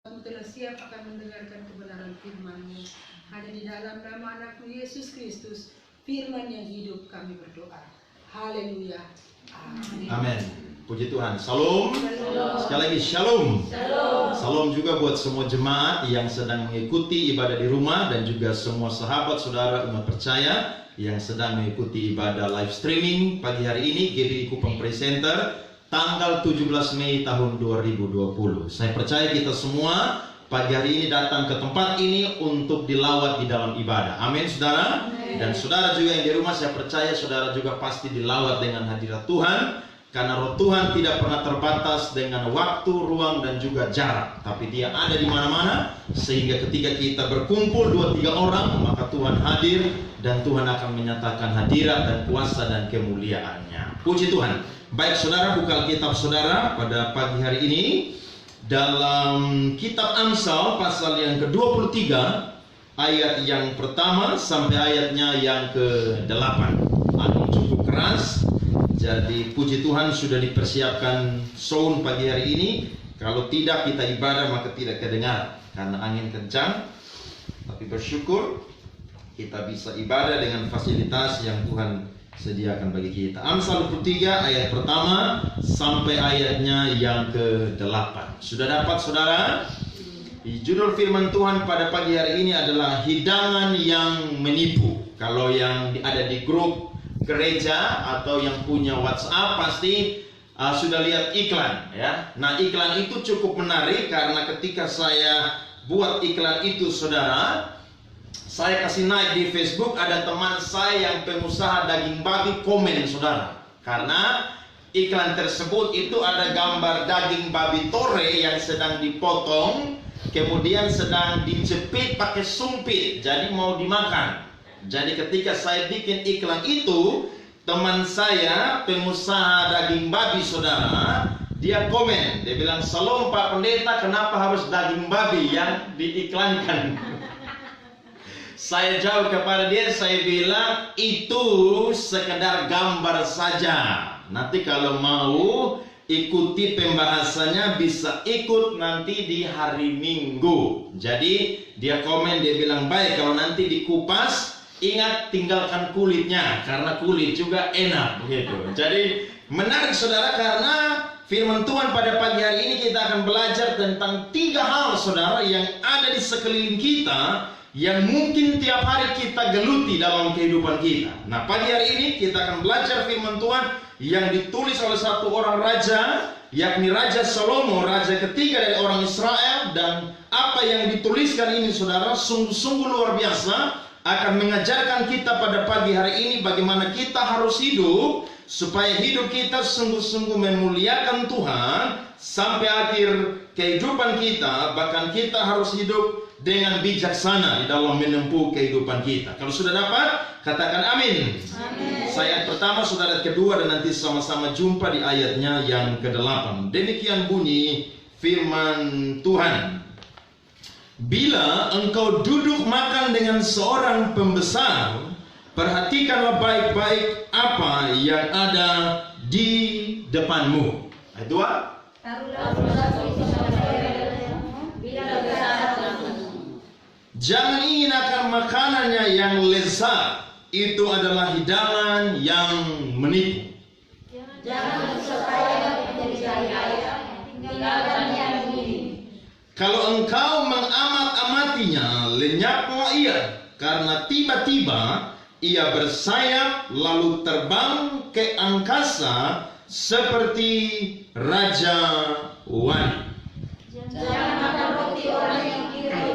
Kami telah siap akan mendengarkan kebenaran firman-Mu. Hanya di dalam nama anak-Mu Yesus Kristus, firman yang hidup, kami berdoa. Haleluya. Amin. Amin. Puji Tuhan. Salam. Sekali lagi shalom. Salam juga buat semua jemaat yang sedang mengikuti ibadah di rumah dan juga semua sahabat saudara umat percaya yang sedang mengikuti ibadah live streaming pagi hari ini GBI Kupang Presenter tanggal 17 Mei tahun 2020. Saya percaya kita semua pagi hari ini datang ke tempat ini untuk dilawat di dalam ibadah. Amin, saudara. Dan saudara juga yang di rumah, saya percaya saudara juga pasti dilawat dengan hadirat Tuhan. Karena roh Tuhan tidak pernah terbatas dengan waktu, ruang, dan juga jarak. Tapi dia ada di mana-mana. Sehingga ketika kita berkumpul 2-3 orang, maka Tuhan hadir. Dan Tuhan akan menyatakan hadirat dan kuasa dan kemuliaannya. Puji Tuhan. Baik saudara, buka Alkitab saudara pada pagi hari ini. Dalam kitab Amsal pasal yang ke-23. Ayat yang pertama sampai ayatnya yang ke-8. Angin cukup keras. Jadi puji Tuhan sudah dipersiapkan sound pagi hari ini. Kalau tidak kita ibadah maka tidak kedengar karena angin kencang. Tapi bersyukur kita bisa ibadah dengan fasilitas yang Tuhan sediakan bagi kita. Amsal 23 ayat pertama sampai ayatnya yang ke-8. Sudah dapat saudara? Judul firman Tuhan pada pagi hari ini adalah hidangan yang menipu. Kalau yang ada di grup gereja atau yang punya WhatsApp pasti sudah lihat iklan ya. Nah, iklan itu cukup menarik karena ketika saya buat iklan itu saudara, saya kasih naik di Facebook, ada teman saya yang pengusaha daging babi komen saudara. Karena iklan tersebut itu ada gambar daging babi tore yang sedang dipotong, kemudian sedang dijepit pakai sumpit, jadi mau dimakan. Jadi ketika saya bikin iklan itu, teman saya pengusaha daging babi saudara, dia komen, dia bilang, "Salam Pak Pendeta, kenapa harus daging babi yang diiklankan?" Saya jawab kepada dia, saya bilang, itu sekedar gambar saja. Nanti kalau mau ikuti pembahasannya bisa ikut nanti di hari Minggu. Jadi dia komen, dia bilang, baik kalau nanti dikupas, ingat tinggalkan kulitnya karena kulit juga enak begitu. Jadi menarik saudara karena firman Tuhan pada pagi hari ini kita akan belajar tentang 3 hal saudara yang ada di sekeliling kita yang mungkin tiap hari kita geluti dalam kehidupan kita. Nah, pagi hari ini kita akan belajar firman Tuhan yang ditulis oleh satu orang raja, yakni Raja Salomo, raja ketiga dari orang Israel. Dan apa yang dituliskan ini saudara sungguh-sungguh luar biasa, akan mengajarkan kita pada pagi hari ini bagaimana kita harus hidup supaya hidup kita sungguh-sungguh memuliakan Tuhan sampai akhir kehidupan kita. Bahkan kita harus hidup dengan bijaksana di dalam menempuh kehidupan kita. Kalau sudah dapat, katakan amin. Amin. Ayat pertama, saudara kedua, dan nanti sama-sama jumpa di ayatnya yang ke-8. Demikian bunyi firman Tuhan. Bila engkau duduk makan dengan seorang pembesar, perhatikanlah baik-baik apa yang ada di depanmu. Ayat 2. Jangan ingin akan makanannya yang lezat, itu adalah hidangan yang menipu. Jangan supaya menjadi kaya, tinggalkan yang ini. Kalau engkau mengamat-amatinya, lenyaplah ia, karena tiba-tiba ia bersayap lalu terbang ke angkasa seperti raja wanita. Jangan makan roti orang yang kiri,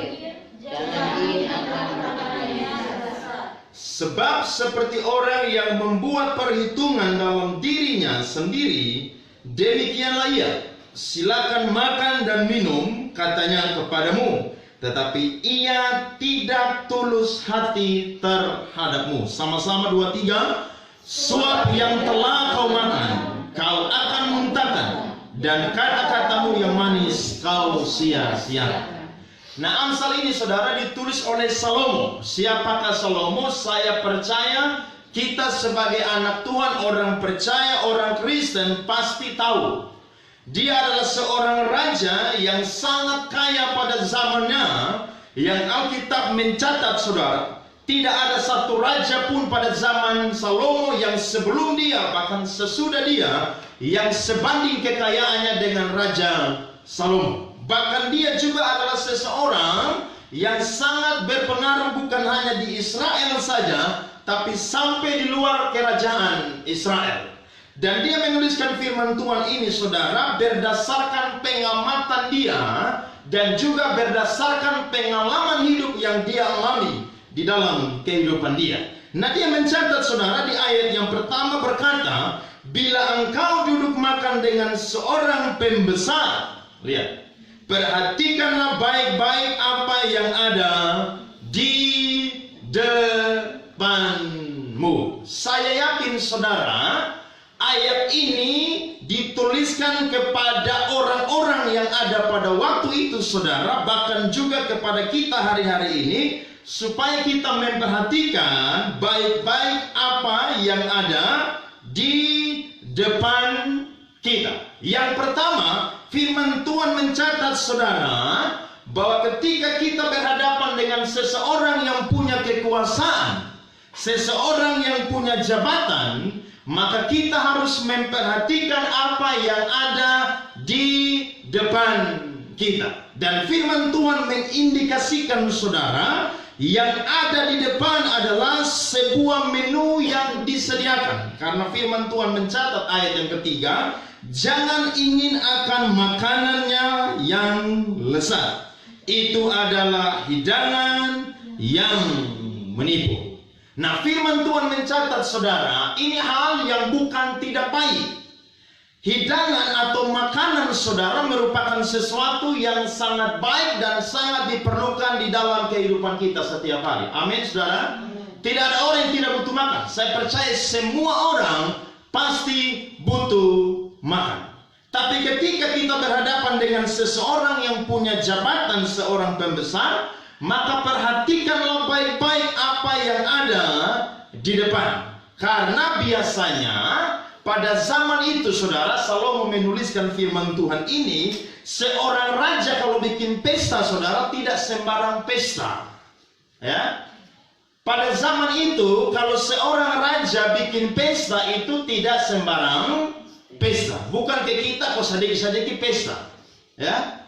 jangan ingin akan makanannya lezat. Sebab seperti orang yang membuat perhitungan dalam dirinya sendiri, demikianlah ia. Silakan makan dan minum, katanya kepadamu, tetapi ia tidak tulus hati terhadapmu. Sama-sama 2-3. Suap yang telah kau makan, kau akan muntahkan, dan kata-katamu yang manis kau sia-siakan. Nah, Amsal ini saudara ditulis oleh Salomo. Siapakah Salomo? Saya percaya kita sebagai anak Tuhan, orang percaya, orang Kristen pasti tahu. Dia adalah seorang raja yang sangat kaya pada zamannya, yang Alkitab mencatat, saudara, tidak ada satu raja pun pada zaman Salomo yang sebelum dia, bahkan sesudah dia, yang sebanding kekayaannya dengan Raja Salomo. Bahkan dia juga adalah seseorang yang sangat berpengaruh bukan hanya di Israel saja, tapi sampai di luar kerajaan Israel. Dan dia menuliskan firman Tuhan ini, saudara, berdasarkan pengamatan dia dan juga berdasarkan pengalaman hidup yang dia alami di dalam kehidupan dia. Nah, dia mencatat, saudara, di ayat yang pertama berkata, bila engkau duduk makan dengan seorang pembesar, lihat, perhatikanlah baik-baik apa yang ada di depanmu. Saya yakin, saudara, ayat ini dituliskan kepada orang-orang yang ada pada waktu itu, saudara, bahkan juga kepada kita hari-hari ini, supaya kita memperhatikan baik-baik apa yang ada di depan kita. Yang pertama, firman Tuhan mencatat, saudara, bahwa ketika kita berhadapan dengan seseorang yang punya kekuasaan, seseorang yang punya jabatan, maka kita harus memperhatikan apa yang ada di depan kita. Dan firman Tuhan mengindikasikan, saudara, yang ada di depan adalah sebuah menu yang disediakan. Karena firman Tuhan mencatat ayat yang ketiga, jangan ingin akan makanannya yang lezat. Itu adalah hidangan yang menipu. Nah, firman Tuhan mencatat, saudara, ini hal yang bukan tidak baik. Hidangan atau makanan, saudara, merupakan sesuatu yang sangat baik dan sangat diperlukan di dalam kehidupan kita setiap hari. Amin, saudara. Tidak ada orang yang tidak butuh makan. Saya percaya semua orang pasti butuh makan. Tapi ketika kita berhadapan dengan seseorang yang punya jabatan, seorang pembesar, maka perhatikanlah baik-baik apa yang ada di depan. Karena biasanya pada zaman itu, saudara, Salomo menuliskan firman Tuhan ini, seorang raja kalau bikin pesta, saudara, tidak sembarang pesta. Ya. Pada zaman itu, kalau seorang raja bikin pesta itu tidak sembarang pesta. Bukan ke kita kok sedikit-sedikit pesta. Ya.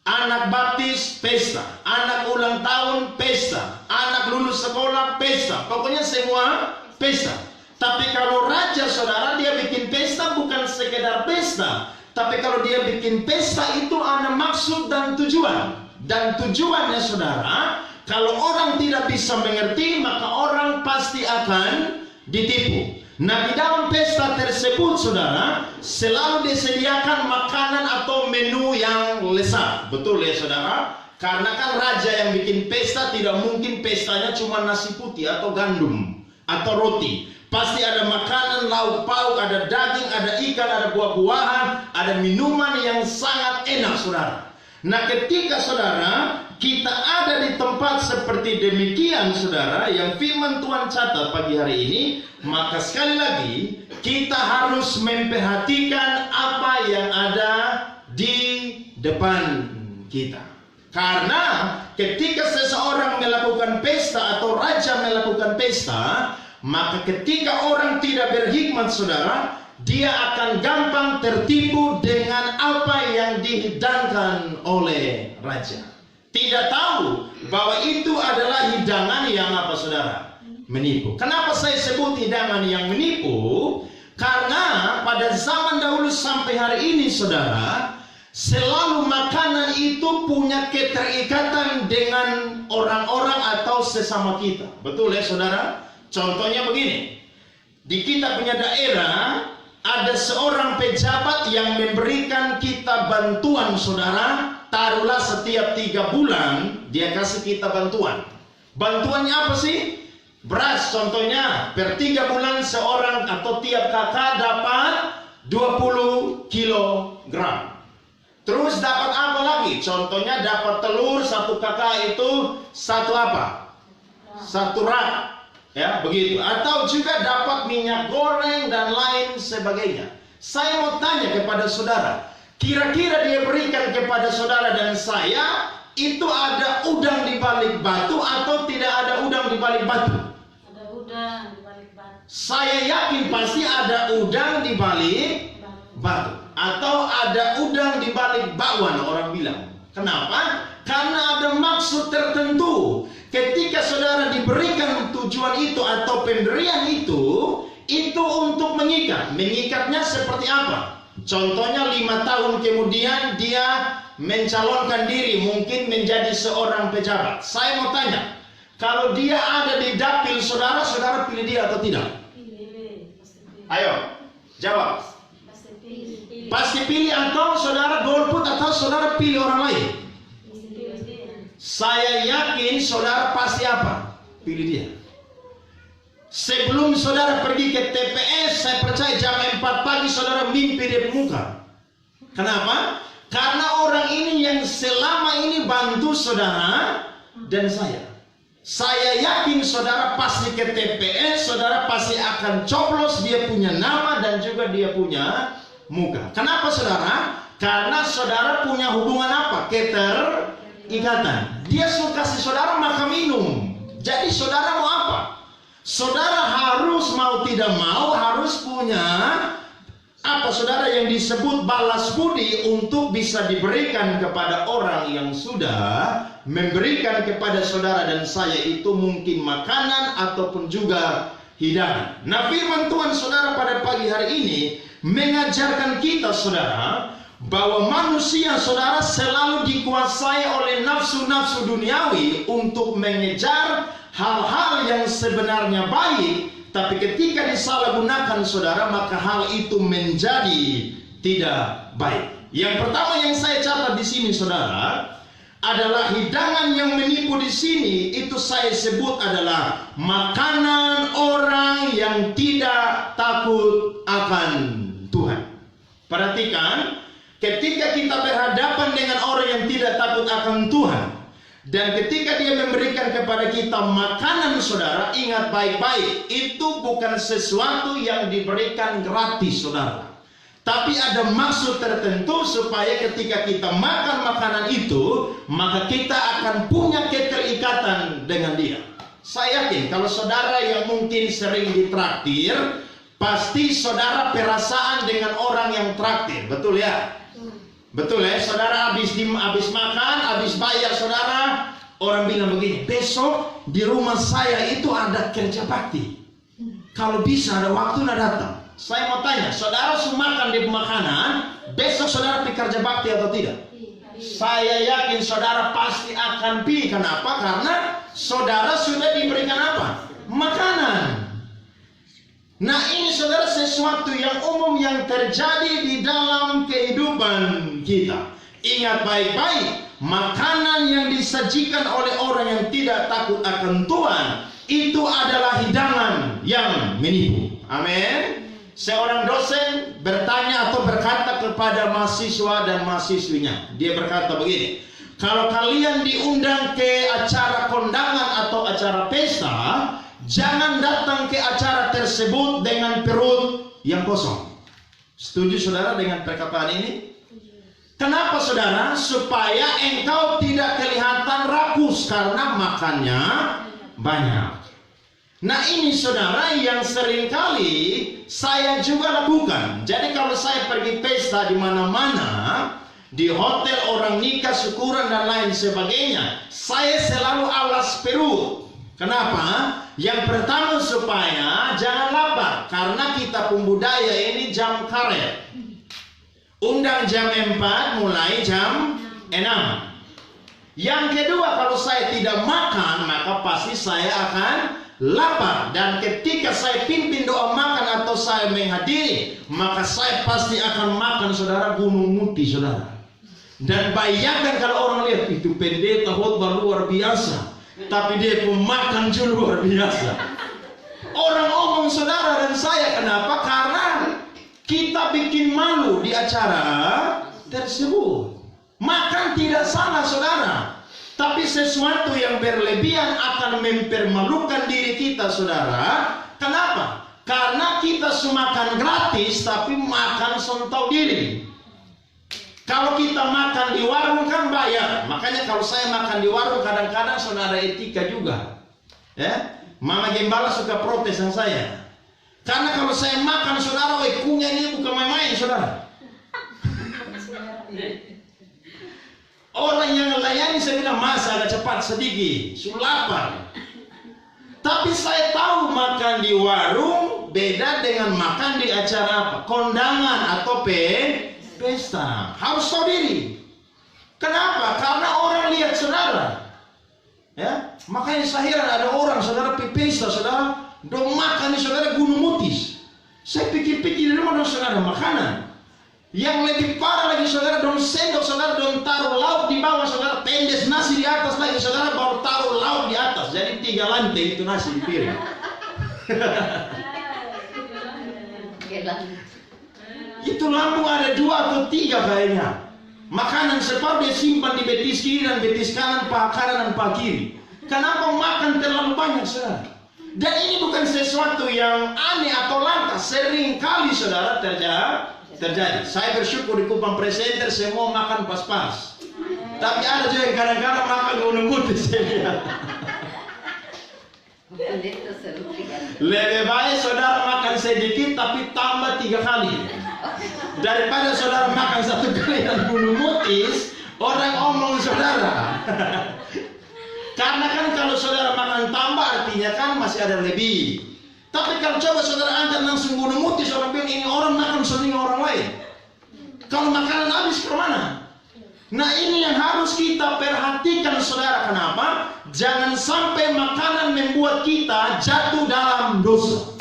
Anak baptis pesta, anak ulang tahun pesta, anak lulus sekolah pesta, pokoknya semua pesta. Tapi kalau raja, saudara, dia bikin pesta bukan sekedar pesta, tapi kalau dia bikin pesta itu ada maksud dan tujuan. Dan tujuannya, saudara, kalau orang tidak bisa mengerti, maka orang pasti akan ditipu. Nah, di dalam pesta tersebut, saudara, selalu disediakan makanan atau menu yang lezat. Betul ya, saudara? Karena kan raja yang bikin pesta tidak mungkin pestanya cuma nasi putih atau gandum atau roti. Pasti ada makanan, lauk pauk, ada daging, ada ikan, ada buah-buahan, ada minuman yang sangat enak, saudara. Nah, ketika, saudara, kita ada di tempat seperti demikian, saudara, yang firman Tuhan catat pagi hari ini, maka sekali lagi kita harus memperhatikan apa yang ada di depan kita. Karena ketika seseorang melakukan pesta atau raja melakukan pesta, maka ketika orang tidak berhikmat, saudara, dia akan gampang tertipu dengan apa yang dihidangkan oleh raja. Tidak tahu bahwa itu adalah hidangan yang apa, saudara? Menipu. Kenapa saya sebut hidangan yang menipu? Karena pada zaman dahulu sampai hari ini, saudara, selalu makanan itu punya keterikatan dengan orang-orang atau sesama kita. Betul ya, saudara? Contohnya begini. Di kita punya daerah ada seorang pejabat yang memberikan kita bantuan, saudara. Taruhlah setiap 3 bulan dia kasih kita bantuan. Bantuannya apa sih? Beras contohnya, per 3 bulan seorang atau tiap kakak dapat 20 kilogram. Terus dapat apa lagi? Contohnya dapat telur, satu kakak itu satu apa? Satu rak. Ya, begitu. Atau juga dapat minyak goreng dan lain sebagainya. Saya mau tanya kepada saudara, kira-kira dia berikan kepada saudara dan saya itu ada udang di balik batu atau tidak ada udang di balik batu? Ada udang di balik batu. Saya yakin pasti ada udang di balik batu atau ada udang di balik bakwan, orang bilang. Kenapa? Karena ada maksud tertentu. Ketika saudara diberikan tujuan itu atau pemberian itu untuk mengikat. Mengikatnya seperti apa? Contohnya 5 tahun kemudian dia mencalonkan diri mungkin menjadi seorang pejabat. Saya mau tanya, kalau dia ada di dapil saudara, saudara pilih dia atau tidak? Pilih, pasti pilih. Ayo, jawab. Pasti pilih. Pasti pilih atau saudara golput atau saudara pilih orang lain? Pasti pilih dia. Saya yakin saudara pasti apa? Pilih dia. Sebelum saudara pergi ke TPS, saya percaya jam 4 pagi saudara mimpi di muka. Kenapa? Karena orang ini yang selama ini bantu saudara dan saya. Saya yakin saudara pasti ke TPS, saudara pasti akan coblos dia punya nama dan juga dia punya muka. Kenapa saudara? Karena saudara punya hubungan apa? Keterikatan. Dia suka kasih saudara makan minum. Jadi saudara mau apa? Saudara harus mau tidak mau harus punya apa saudara yang disebut balas budi untuk bisa diberikan kepada orang yang sudah memberikan kepada saudara dan saya itu mungkin makanan ataupun juga hidangan. Nah, firman Tuhan saudara pada pagi hari ini mengajarkan kita saudara bahwa manusia saudara selalu dikuasai oleh nafsu-nafsu duniawi untuk mengejar hal-hal yang sebenarnya baik, tapi ketika disalahgunakan saudara maka hal itu menjadi tidak baik. Yang pertama yang saya catat di sini saudara adalah hidangan yang menipu di sini itu saya sebut adalah makanan orang yang tidak takut akan Tuhan. Perhatikan, ketika kita berhadapan dengan orang yang tidak takut akan Tuhan dan ketika dia memberikan kepada kita makanan saudara, ingat baik-baik, itu bukan sesuatu yang diberikan gratis saudara. Tapi ada maksud tertentu supaya ketika kita makan makanan itu, maka kita akan punya keterikatan dengan dia. Saya yakin kalau saudara yang mungkin sering ditraktir, pasti saudara perasaan dengan orang yang traktir, betul ya? Betul ya, saudara habis makan, habis bayar saudara, orang bilang begini, besok di rumah saya itu ada kerja bakti. Kalau bisa ada waktu nak datang. Saya mau tanya, saudara sudah makan di makanan, besok saudara pergi kerja bakti atau tidak? Saya yakin saudara pasti akan pergi. Kenapa? Karena saudara sudah diberikan apa? Makanan. Nah, ini saudara sesuatu yang umum yang terjadi di dalam kehidupan kita. Ingat baik-baik, makanan yang disajikan oleh orang yang tidak takut akan Tuhan itu adalah hidangan yang menipu. Amin. Seorang dosen bertanya atau berkata kepada mahasiswa dan mahasiswinya. Dia berkata begini, kalau kalian diundang ke acara kondangan atau acara pesta, jangan datang ke acara tersebut dengan perut yang kosong. Setuju saudara dengan perkataan ini? Kenapa saudara? Supaya engkau tidak kelihatan rakus karena makannya banyak. Nah, ini saudara yang seringkali saya juga lakukan. Jadi kalau saya pergi pesta di mana-mana, di hotel orang nikah, syukuran dan lain sebagainya, saya selalu alas perut. Kenapa? Yang pertama supaya jangan lapar, karena kita pembudaya ini jam karet. Undang jam 4, mulai jam 6. Yang kedua, kalau saya tidak makan, maka pasti saya akan lapar. Dan ketika saya pimpin doa makan atau saya menghadiri, maka saya pasti akan makan saudara gunung muti saudara. Dan bayangkan kalau orang lihat itu pendeta khotbah luar biasa, tapi dia pemakan juga luar biasa. Orang omong saudara dan saya, kenapa? Karena kita bikin malu di acara tersebut. Makan tidak salah saudara, tapi sesuatu yang berlebihan akan mempermalukan diri kita saudara. Kenapa? Karena kita semakan gratis, tapi makan tahu diri. Kalau kita makan di warung kan bayar. Makanya kalau saya makan di warung kadang-kadang saudara etika juga. Ya, Mama Gembala suka protes sama saya. Karena kalau saya makan saudara, kunyah ini bukan main-main saudara. Orang yang layani saya bilang, Mas agak cepat sedikit, sudah lapar. Tapi saya tahu makan di warung beda dengan makan di acara apa? Kondangan atau pesta. Harus tahu diri. Kenapa? Karena orang lihat saudara. Ya, makanya saya heran ada orang saudara pesta, saudara dong makan di saudara gunung mutis. Saya pikir-pikir di rumah dong saudara makanan. Yang lebih parah lagi saudara dong sendok, saudara dong taruh lauk di bawah, saudara tendes nasi di atas lagi, saudara baru taruh lauk di atas. Jadi 3 lantai itu nasi di piring. Itu lambung ada 2 atau 3 kayaknya. Makanan separuh dia simpan di betis kiri dan betis kanan, paha kanan dan paha kiri. Kenapa makan terlalu banyak saudara? Dan ini bukan sesuatu yang aneh atau langka. Sering kali saudara terjadi. Saya bersyukur di Kupang Presenter semua makan pas-pas. Tapi ada juga yang kadang-kadang makan gunung mutis. Lebih baik saudara makan sedikit tapi tambah 3 kali. Daripada saudara makan 1 kali dan gunung mutis, orang omong saudara. Karena kan kalau saudara makan tambah artinya kan masih ada lebih. Tapi kalau coba saudara angkat langsung gunung mutis, orang bilang ini orang makan sering orang lain. Kalau makanan habis ke mana? Nah ini yang harus kita perhatikan saudara. Kenapa? Jangan sampai makanan membuat kita jatuh dalam dosa.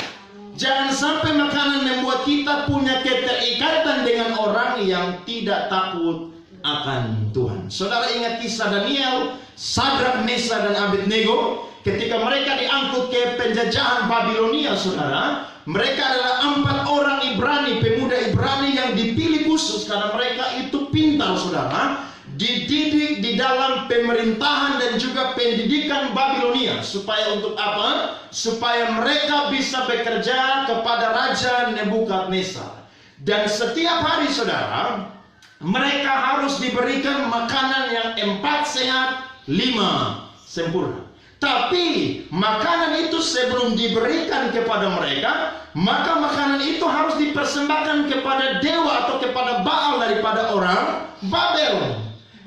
Jangan sampai makanan membuat kita punya keterikatan dengan orang yang tidak takut akan Tuhan. Saudara ingat kisah Daniel, Sadrak, Mesach dan Abednego ketika mereka diangkut ke penjajahan Babilonia, saudara. Mereka adalah 4 orang Ibrani, pemuda Ibrani yang dipilih khusus karena mereka itu pintar, saudara. Dididik di dalam pemerintahan dan juga pendidikan Babilonia. Supaya untuk apa? Supaya mereka bisa bekerja kepada Raja Nebukadnezar. Dan setiap hari saudara, mereka harus diberikan makanan yang 4 sehat, 5 sempurna. Tapi makanan itu sebelum diberikan kepada mereka, maka makanan itu harus dipersembahkan kepada dewa atau kepada Baal daripada orang Babel.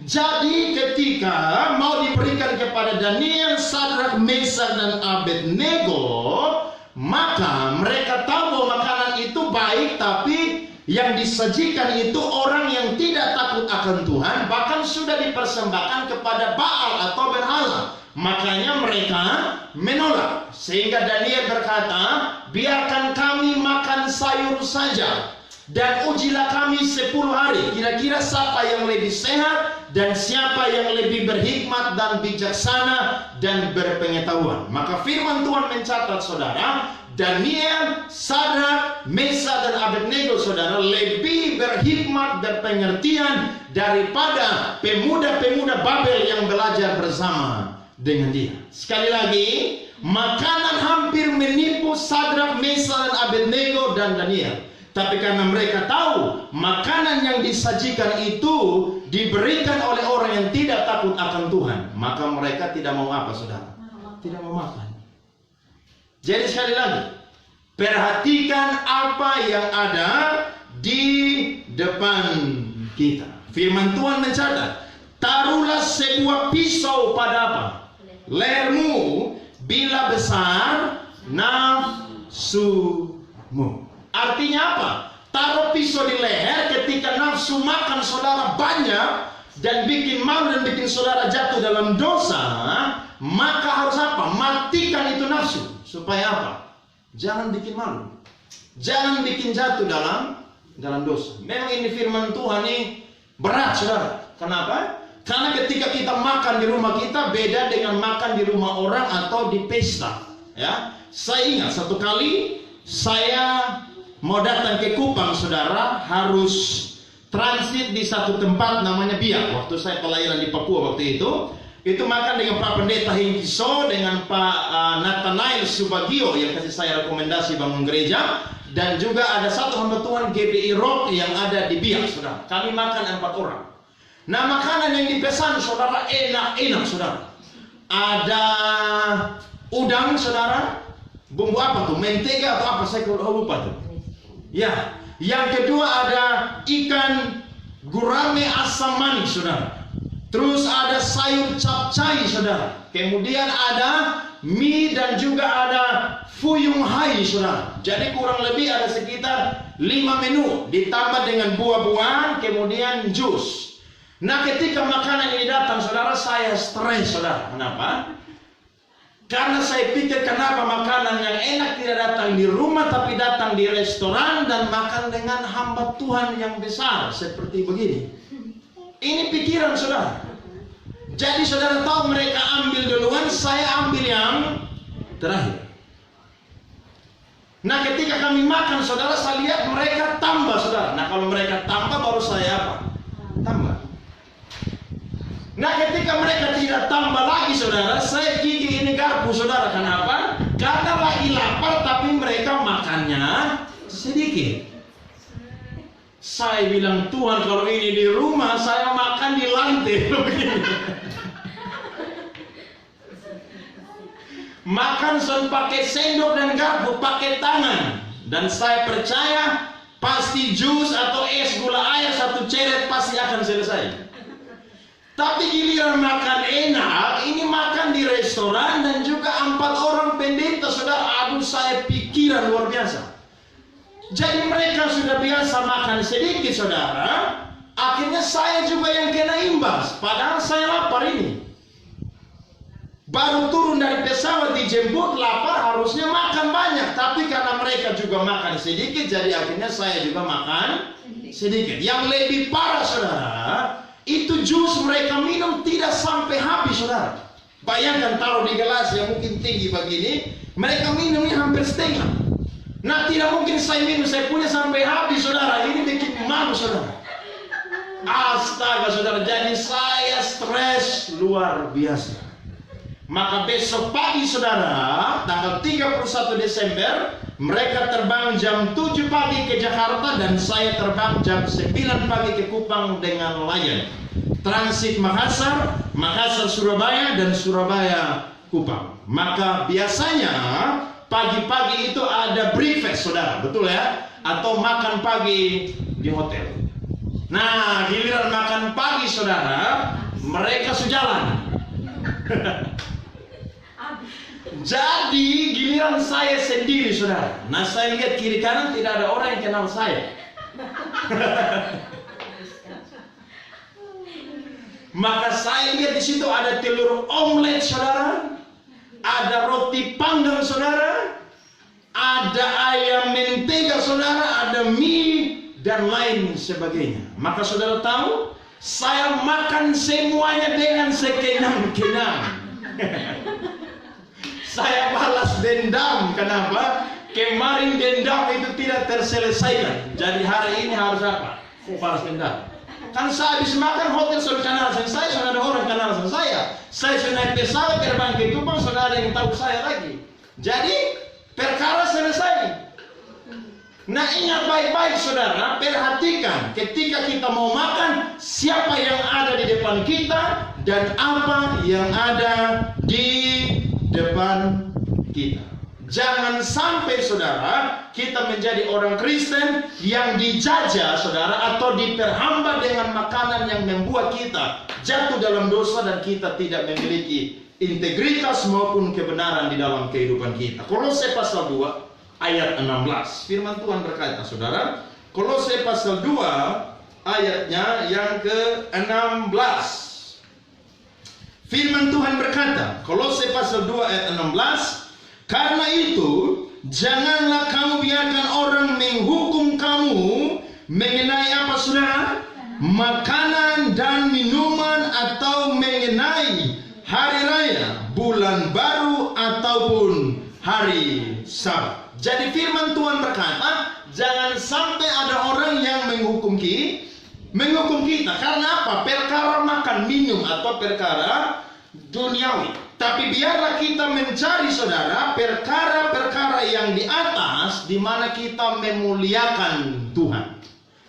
Jadi ketika mau diberikan kepada Daniel, Sadrak, Mesach dan Abednego, maka mereka tahu bahwa makanan itu baik, tapi yang disajikan itu orang yang tidak takut akan Tuhan, bahkan sudah dipersembahkan kepada Baal atau berhala. Makanya mereka menolak. Sehingga Daniel berkata, biarkan kami makan sayur saja, dan ujilah kami 10 hari. Kira-kira siapa yang lebih sehat dan siapa yang lebih berhikmat dan bijaksana dan berpengetahuan. Maka firman Tuhan mencatat saudara, Daniel, Sadrak, Mesach dan Abednego saudara lebih berhikmat, berpengertian daripada pemuda-pemuda Babel yang belajar bersama dengan dia. Sekali lagi, makanan hampir menipu Sadrak, Mesach dan Abednego dan Daniel. Tapi karena mereka tahu makanan yang disajikan itu diberikan oleh orang yang tidak takut akan Tuhan, maka mereka tidak mau apa saudara? Tidak mau makan. Jadi sekali lagi, perhatikan apa yang ada di depan kita. Firman Tuhan mencatat, taruhlah sebuah pisau pada apa? Lehermu bila besar nafsumu. Artinya apa? Taruh pisau di leher ketika nafsu makan saudara banyak dan bikin malu dan bikin saudara jatuh dalam dosa, maka harus apa? Matikan itu nafsu. Supaya apa? Jangan bikin malu. Jangan bikin jatuh dalam dosa. Memang ini firman Tuhan ini berat saudara. Kenapa? Karena ketika kita makan di rumah kita beda dengan makan di rumah orang atau di pesta. Ya, saya ingat satu kali saya mau datang ke Kupang saudara, harus transit di satu tempat namanya Biak. Waktu saya pelayanan di Papua waktu itu, Itu makan dengan Pak Pendeta Hengkiso, dengan Pak Nathanael Subagio yang kasih saya rekomendasi bangun gereja, dan juga ada satu hamba Tuhan GBI Rock yang ada di Biak, saudara. Kami makan 4 orang. Nah, makanan yang dipesan, saudara, enak-enak, saudara. Ada udang, saudara. Bumbu apa tuh? Mentega atau apa? Saya lupa tuh. Ya. Yang kedua ada ikan gurame asam manis, saudara. Terus ada sayur capcay, saudara. Kemudian ada mie dan juga ada fuyung hai, saudara. Jadi kurang lebih ada sekitar 5 menu. Ditambah dengan buah-buahan, kemudian jus. Nah, ketika makanan ini datang, saudara, saya stres, saudara. Kenapa? Karena saya pikir kenapa makanan yang enak tidak datang di rumah, tapi datang di restoran dan makan dengan hamba Tuhan yang besar seperti begini. Ini pikiran saudara. Jadi saudara tahu mereka ambil duluan, saya ambil yang terakhir. Nah, ketika kami makan, saudara, saya lihat mereka tambah, saudara. Nah, kalau mereka tambah, baru saya apa? Tambah. Nah, ketika mereka tidak tambah lagi, saudara, saya gigit ini garpu, saudara. Kenapa? Karena lagi lapar, tapi mereka makannya sedikit. Saya bilang, Tuhan, kalau ini di rumah, saya makan di lantai. Makan pakai sendok dan garpu, pakai tangan. Dan saya percaya, pasti jus atau es gula air 1 ceret pasti akan selesai. Tapi giliran makan enak, ini makan di restoran dan juga 4 orang pendeta, saudara. Aduh, saya pikiran luar biasa. Jadi mereka sudah biasa makan sedikit, saudara. Akhirnya saya juga yang kena imbas. Padahal saya lapar ini. Baru turun dari pesawat dijemput, lapar, harusnya makan banyak. Tapi karena mereka juga makan sedikit, jadi akhirnya saya juga makan sedikit. Yang lebih parah, saudara, itu jus mereka minum tidak sampai habis, saudara. Bayangkan taruh di gelas yang mungkin tinggi begini, mereka minumnya hampir setengah. Nah, tidak mungkin saya minum, saya punya sampai habis, saudara. Ini bikin malu, saudara. Astaga, saudara. Jadi saya stres luar biasa. Maka besok pagi, saudara, tanggal 31 Desember, mereka terbang jam 7 pagi ke Jakarta dan saya terbang jam 9 pagi ke Kupang dengan Lion. Transit Makassar, Makassar Surabaya, dan Surabaya Kupang. Maka biasanya pagi-pagi itu ada breakfast, saudara, betul ya? Atau makan pagi di hotel. Nah, giliran makan pagi, saudara, mereka sejalan. Jadi giliran saya sendiri, saudara. Nah, saya lihat kiri kanan tidak ada orang yang kenal saya. Maka saya lihat di situ ada telur omelet, saudara. Ada roti panggang, saudara. Ada ayam mentega, saudara. Ada mie dan lain sebagainya. Maka saudara tahu, saya makan semuanya dengan sekenyang-kenyang. Saya balas dendam. Kenapa? Kemarin dendam itu tidak terselesaikan. Jadi hari ini harus apa? Balas dendam. Kan saya habis makan hotel sudah kenal sama saya, sudah ada orang kenal sama saya. Saya sudah naik pesawat terbang ke Kupang, sudah ada yang tahu saya lagi. Jadi perkara selesai. Nah, ingat baik-baik, saudara, perhatikan ketika kita mau makan, siapa yang ada di depan kita dan apa yang ada di depan kita. Jangan sampai, saudara, kita menjadi orang Kristen yang dijajah, saudara, atau diperhamba dengan makanan yang membuat kita jatuh dalam dosa dan kita tidak memiliki integritas maupun kebenaran di dalam kehidupan kita. Kolose pasal 2 ayat 16. Firman Tuhan berkata, saudara, Kolose pasal 2 ayatnya yang ke-16. Firman Tuhan berkata, Kolose pasal 2 ayat 16, karena itu janganlah kamu biarkan orang menghukum kamu mengenai apa, saudara? Makanan dan minuman, atau mengenai hari raya, bulan baru, ataupun hari Sabat. Jadi firman Tuhan berkata, jangan sampai ada orang yang menghukum kita. Karena apa? Perkara makan minum atau perkara duniawi. Tapi biarlah kita mencari, saudara, perkara-perkara yang di atas, di mana kita memuliakan Tuhan.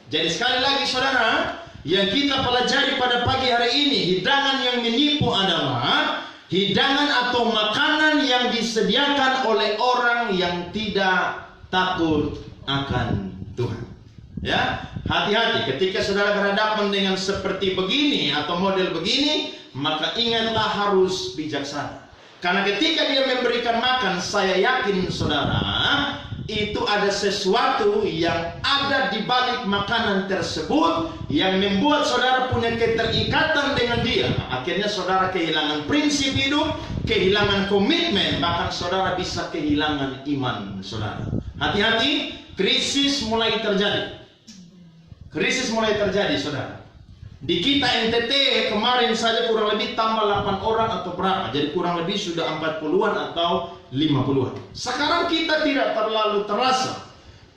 Jadi sekali lagi, saudara, yang kita pelajari pada pagi hari ini, hidangan yang menipu adalah hidangan atau makanan yang disediakan oleh orang yang tidak takut akan Tuhan. Ya, hati-hati ketika saudara berhadapan dengan seperti begini atau model begini, maka ingatlah harus bijaksana. Karena ketika dia memberikan makan, saya yakin saudara, itu ada sesuatu yang ada di balik makanan tersebut yang membuat saudara punya keterikatan dengan dia. Akhirnya saudara kehilangan prinsip hidup, kehilangan komitmen, bahkan saudara bisa kehilangan iman saudara. Hati-hati, krisis mulai terjadi. Krisis mulai terjadi, saudara. Di kita NTT kemarin saja kurang lebih tambah 8 orang atau berapa. Jadi kurang lebih sudah 40-an atau 50-an. Sekarang kita tidak terlalu terasa.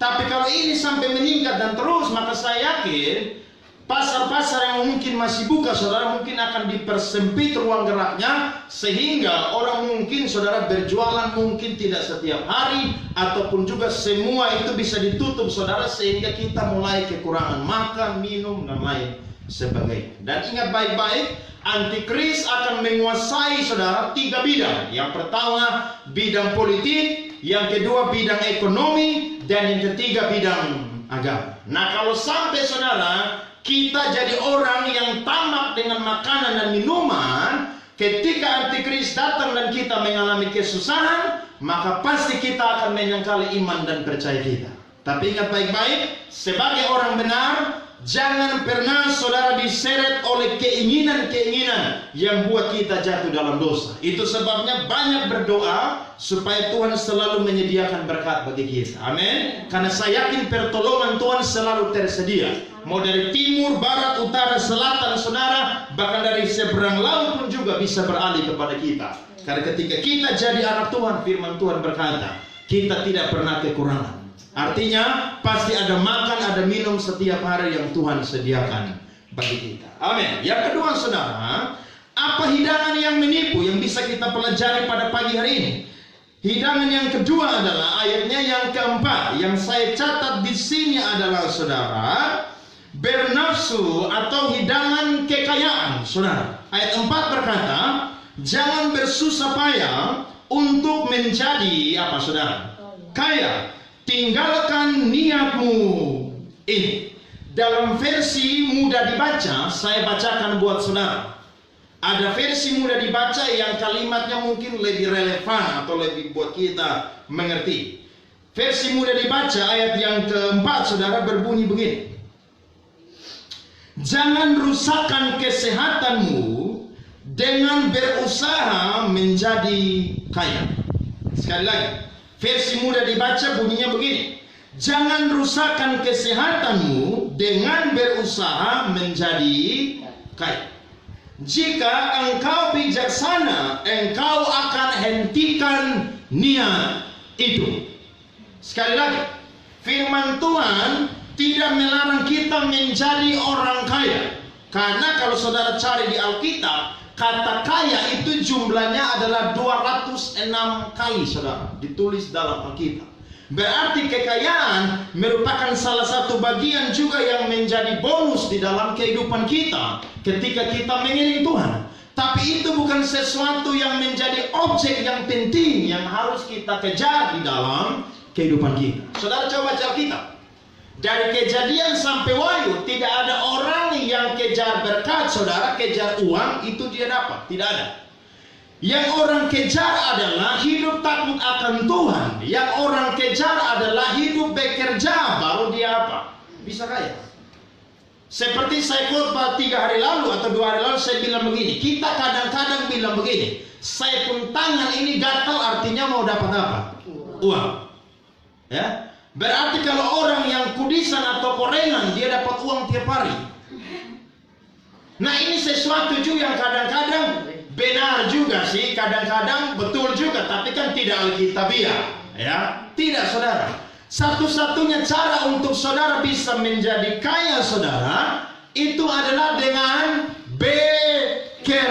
Tapi kalau ini sampai meningkat dan terus, maka saya yakin pasar-pasar yang mungkin masih buka, saudara, mungkin akan dipersempit ruang geraknya, sehingga orang mungkin, saudara, berjualan mungkin tidak setiap hari, ataupun juga semua itu bisa ditutup, saudara, sehingga kita mulai kekurangan makan, minum, dan lain sebagainya. Dan ingat baik-baik, antikris akan menguasai, saudara, 3 bidang. Yang pertama bidang politik, yang kedua bidang ekonomi, dan yang ketiga bidang agama. Nah, kalau sampai, saudara, kita jadi orang yang tamak dengan makanan dan minuman, ketika antikris datang dan kita mengalami kesusahan, maka pasti kita akan menyangkali iman dan percaya kita. Tapi ingat baik-baik, sebagai orang benar, jangan pernah saudara diseret oleh keinginan-keinginan yang buat kita jatuh dalam dosa. Itu sebabnya banyak berdoa supaya Tuhan selalu menyediakan berkat bagi kita. Amin. Karena saya yakin pertolongan Tuhan selalu tersedia. Mau dari timur, barat, utara, selatan, saudara, bahkan dari seberang laut pun juga bisa beralih kepada kita. Karena ketika kita jadi anak Tuhan, firman Tuhan berkata, kita tidak pernah kekurangan. Artinya pasti ada makan, ada minum setiap hari yang Tuhan sediakan bagi kita. Amin. Yang kedua, saudara, apa hidangan yang menipu yang bisa kita pelajari pada pagi hari ini? Hidangan yang kedua adalah ayatnya yang keempat. Yang saya catat di sini adalah, saudara, bernafsu atau hidangan kekayaan, saudara. Ayat 4 berkata, jangan bersusah payah untuk menjadi apa, saudara? Kaya. Tinggalkan niatmu ini. Dalam versi mudah dibaca, saya bacakan buat saudara. Ada versi mudah dibaca yang kalimatnya mungkin lebih relevan atau lebih buat kita mengerti. Versi mudah dibaca ayat yang keempat, saudara, berbunyi begini. Jangan rusakkan kesehatanmu dengan berusaha menjadi kaya. Sekali lagi, versi mudah dibaca bunyinya begini. Jangan rusakkan kesehatanmu dengan berusaha menjadi kaya. Jika engkau bijaksana, engkau akan hentikan niat itu. Sekali lagi, firman Tuhan tidak melarang kita menjadi orang kaya. Karena kalau saudara cari di Alkitab, kata kaya itu jumlahnya adalah 206 kali, saudara, ditulis dalam Alkitab. Berarti kekayaan merupakan salah satu bagian juga yang menjadi bonus di dalam kehidupan kita ketika kita mengiring Tuhan. Tapi itu bukan sesuatu yang menjadi objek yang penting yang harus kita kejar di dalam kehidupan kita. Saudara coba baca Alkitab. Dari Kejadian sampai Wahyu, tidak ada orang yang kejar berkat, saudara, kejar uang, itu dia dapat. Tidak ada. Yang orang kejar adalah hidup takut akan Tuhan. Yang orang kejar adalah hidup bekerja, baru dia apa? Bisa kaya. Seperti saya khotbah 3 hari lalu atau 2 hari lalu, saya bilang begini. Kita kadang-kadang bilang begini. Saya pun tangan ini gatal, artinya mau dapat apa? Uang. Ya. Berarti kalau orang yang kudisan atau korengan, dia dapat uang tiap hari. Nah, ini sesuatu juga yang kadang-kadang benar juga sih, kadang-kadang betul juga, tapi kan tidak alkitabiah, ya. Tidak, saudara. Satu-satunya cara untuk saudara bisa menjadi kaya, saudara, itu adalah dengan bekerja.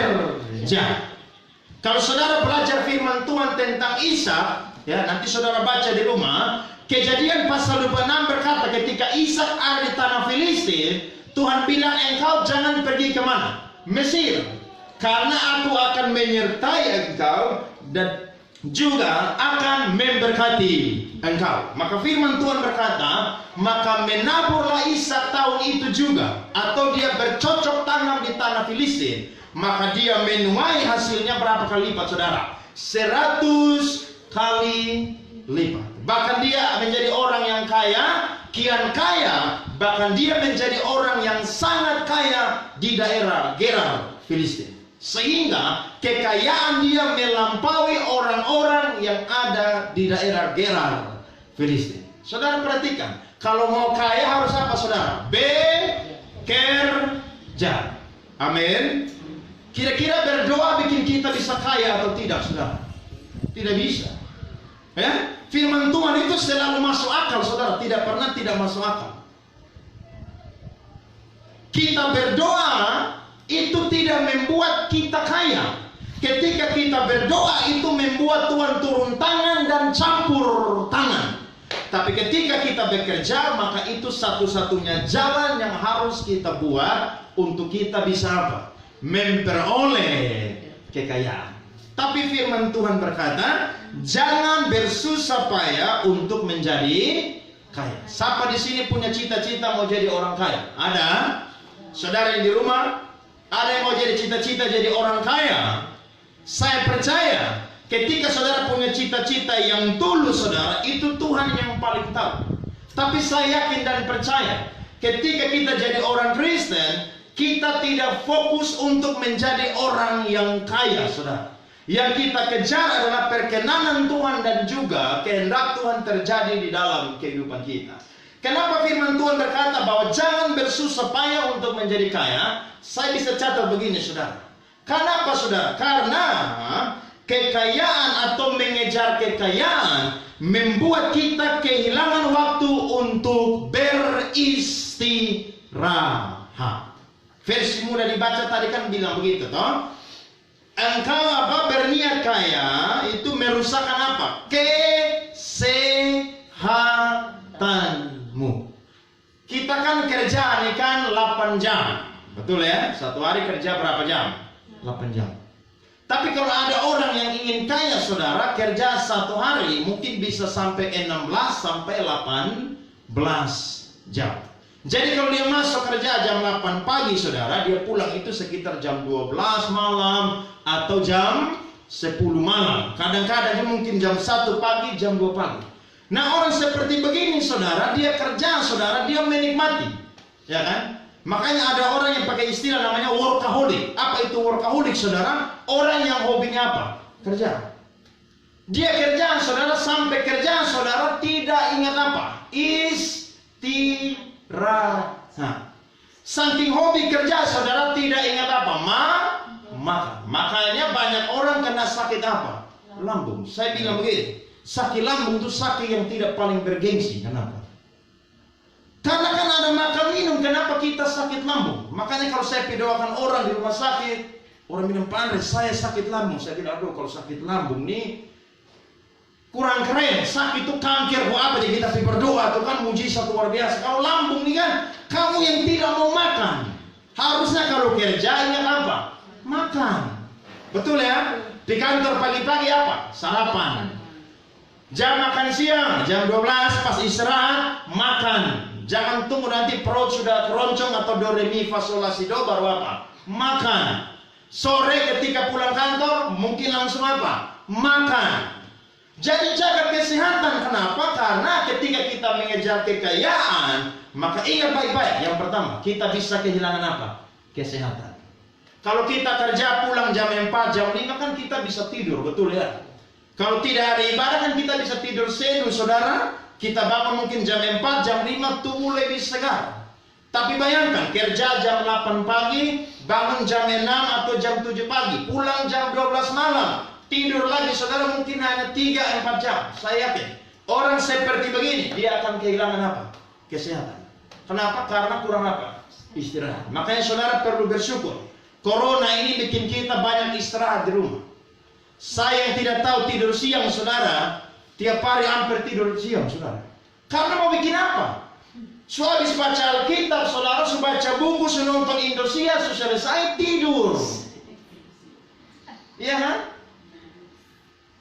Kalau saudara belajar firman Tuhan tentang Ishak, ya nanti saudara baca di rumah, Kejadian pasal 26 berkata ketika Ishak ada di tanah Filistin, Tuhan bilang engkau jangan pergi kemana? Mesir. Karena aku akan menyertai engkau dan juga akan memberkati engkau. Maka firman Tuhan berkata, maka menaburlah Ishak tahun itu juga, atau dia bercocok tanam di tanah Filistin, maka dia menuai hasilnya berapa kali lipat saudara? 100 kali lipat. Bahkan dia menjadi orang yang kaya, kian kaya, bahkan dia menjadi orang yang sangat kaya di daerah Gerar, Filistin. Sehingga kekayaan dia melampaui orang-orang yang ada di daerah Gerar, Filistin. Saudara perhatikan, kalau mau kaya harus apa saudara? Bekerja. Amin. Kira-kira berdoa bikin kita bisa kaya atau tidak saudara? Tidak bisa. Ya, firman Tuhan itu selalu masuk akal saudara, tidak pernah tidak masuk akal. Kita berdoa itu tidak membuat kita kaya. Ketika kita berdoa itu membuat Tuhan turun tangan dan campur tangan. Tapi ketika kita bekerja, maka itu satu-satunya jalan yang harus kita buat untuk kita bisa apa? Memperoleh kekayaan. Tapi firman Tuhan berkata, jangan bersusah payah untuk menjadi kaya. Siapa di sini punya cita-cita mau jadi orang kaya? Ada? Saudara yang di rumah, ada yang mau jadi cita-cita jadi orang kaya? Saya percaya, ketika saudara punya cita-cita yang tulus saudara, itu Tuhan yang paling tahu. Tapi saya yakin dan percaya, ketika kita jadi orang Kristen, kita tidak fokus untuk menjadi orang yang kaya saudara. Yang kita kejar adalah perkenanan Tuhan dan juga kehendak Tuhan terjadi di dalam kehidupan kita. Kenapa firman Tuhan berkata bahwa jangan bersusah payah untuk menjadi kaya? Saya bisa catat begini saudara. Kenapa saudara? Karena kekayaan atau mengejar kekayaan membuat kita kehilangan waktu untuk beristirahat. Versi mudah dibaca tadi kan bilang begitu toh. Engkau berniat kaya itu merusakkan apa? Kesehatanmu. Kita kan kerja nih kan 8 jam. Betul ya? Satu hari kerja berapa jam? 8 jam. Tapi kalau ada orang yang ingin kaya saudara, kerja satu hari mungkin bisa sampai 16 sampai 18 jam. Jadi kalau dia masuk kerja jam 8 pagi saudara, dia pulang itu sekitar jam 12 malam atau jam 10 malam. Kadang-kadang mungkin jam 1 pagi, jam 2 pagi. Nah orang seperti begini saudara, dia kerja saudara, dia menikmati. Ya kan? Makanya ada orang yang pakai istilah namanya workaholic. Apa itu workaholic saudara? Orang yang hobinya apa? Kerja. Dia kerja saudara, sampai kerja saudara tidak ingat apa? Istirahat. Saking hobi kerja saudara tidak ingat apa? Makan. Makanya banyak orang kena sakit apa? Lambung. Saya bilang begini, sakit lambung itu sakit yang tidak paling bergengsi. Kenapa? Karena kan ada makan minum. Kenapa kita sakit lambung? Makanya kalau saya doakan orang di rumah sakit, orang bilang, Pak Andre, saya sakit lambung. Saya bilang, aduh kalau sakit lambung nih kurang keren. Sakit itu kanker kok apa, jadi kita berdoa itu kan mujizat luar biasa. Kalau lambung nih kan, kamu yang tidak mau makan. Harusnya kalau kerja ingat apa? Makan. Betul ya? Di kantor pagi-pagi apa? Sarapan. Jam makan siang, jam 12 pas istirahat, makan. Jangan tunggu nanti perut sudah keroncong atau do re mi fa sol la si do baru apa? Makan. Sore ketika pulang kantor mungkin langsung apa? Makan. Jadi jaga kesehatan. Kenapa? Karena ketika kita mengejar kekayaan, maka ingat baik-baik. Yang pertama, kita bisa kehilangan apa? Kesehatan. Kalau kita kerja pulang jam 4, jam 5 kan kita bisa tidur, betul ya? Kalau tidak ada ibadah kan kita bisa tidur sedu, saudara. Kita bangun mungkin jam 4, jam 5 tubuh lebih segar. Tapi bayangkan, kerja jam 8 pagi, bangun jam 6 atau jam 7 pagi, pulang jam 12 malam. Tidur lagi saudara mungkin hanya 3-4 jam. Saya yakin orang seperti begini dia akan kehilangan apa? Kesehatan. Kenapa? Karena kurang apa? Istirahat. Makanya saudara perlu bersyukur. Corona ini bikin kita banyak istirahat di rumah. Saya yang tidak tahu tidur siang, saudara, tiap hari hampir tidur siang, saudara. Karena mau bikin apa? So habis baca Alkitab, saudara, so baca buku, so nonton Indosiar, so selesai tidur. Iya kan?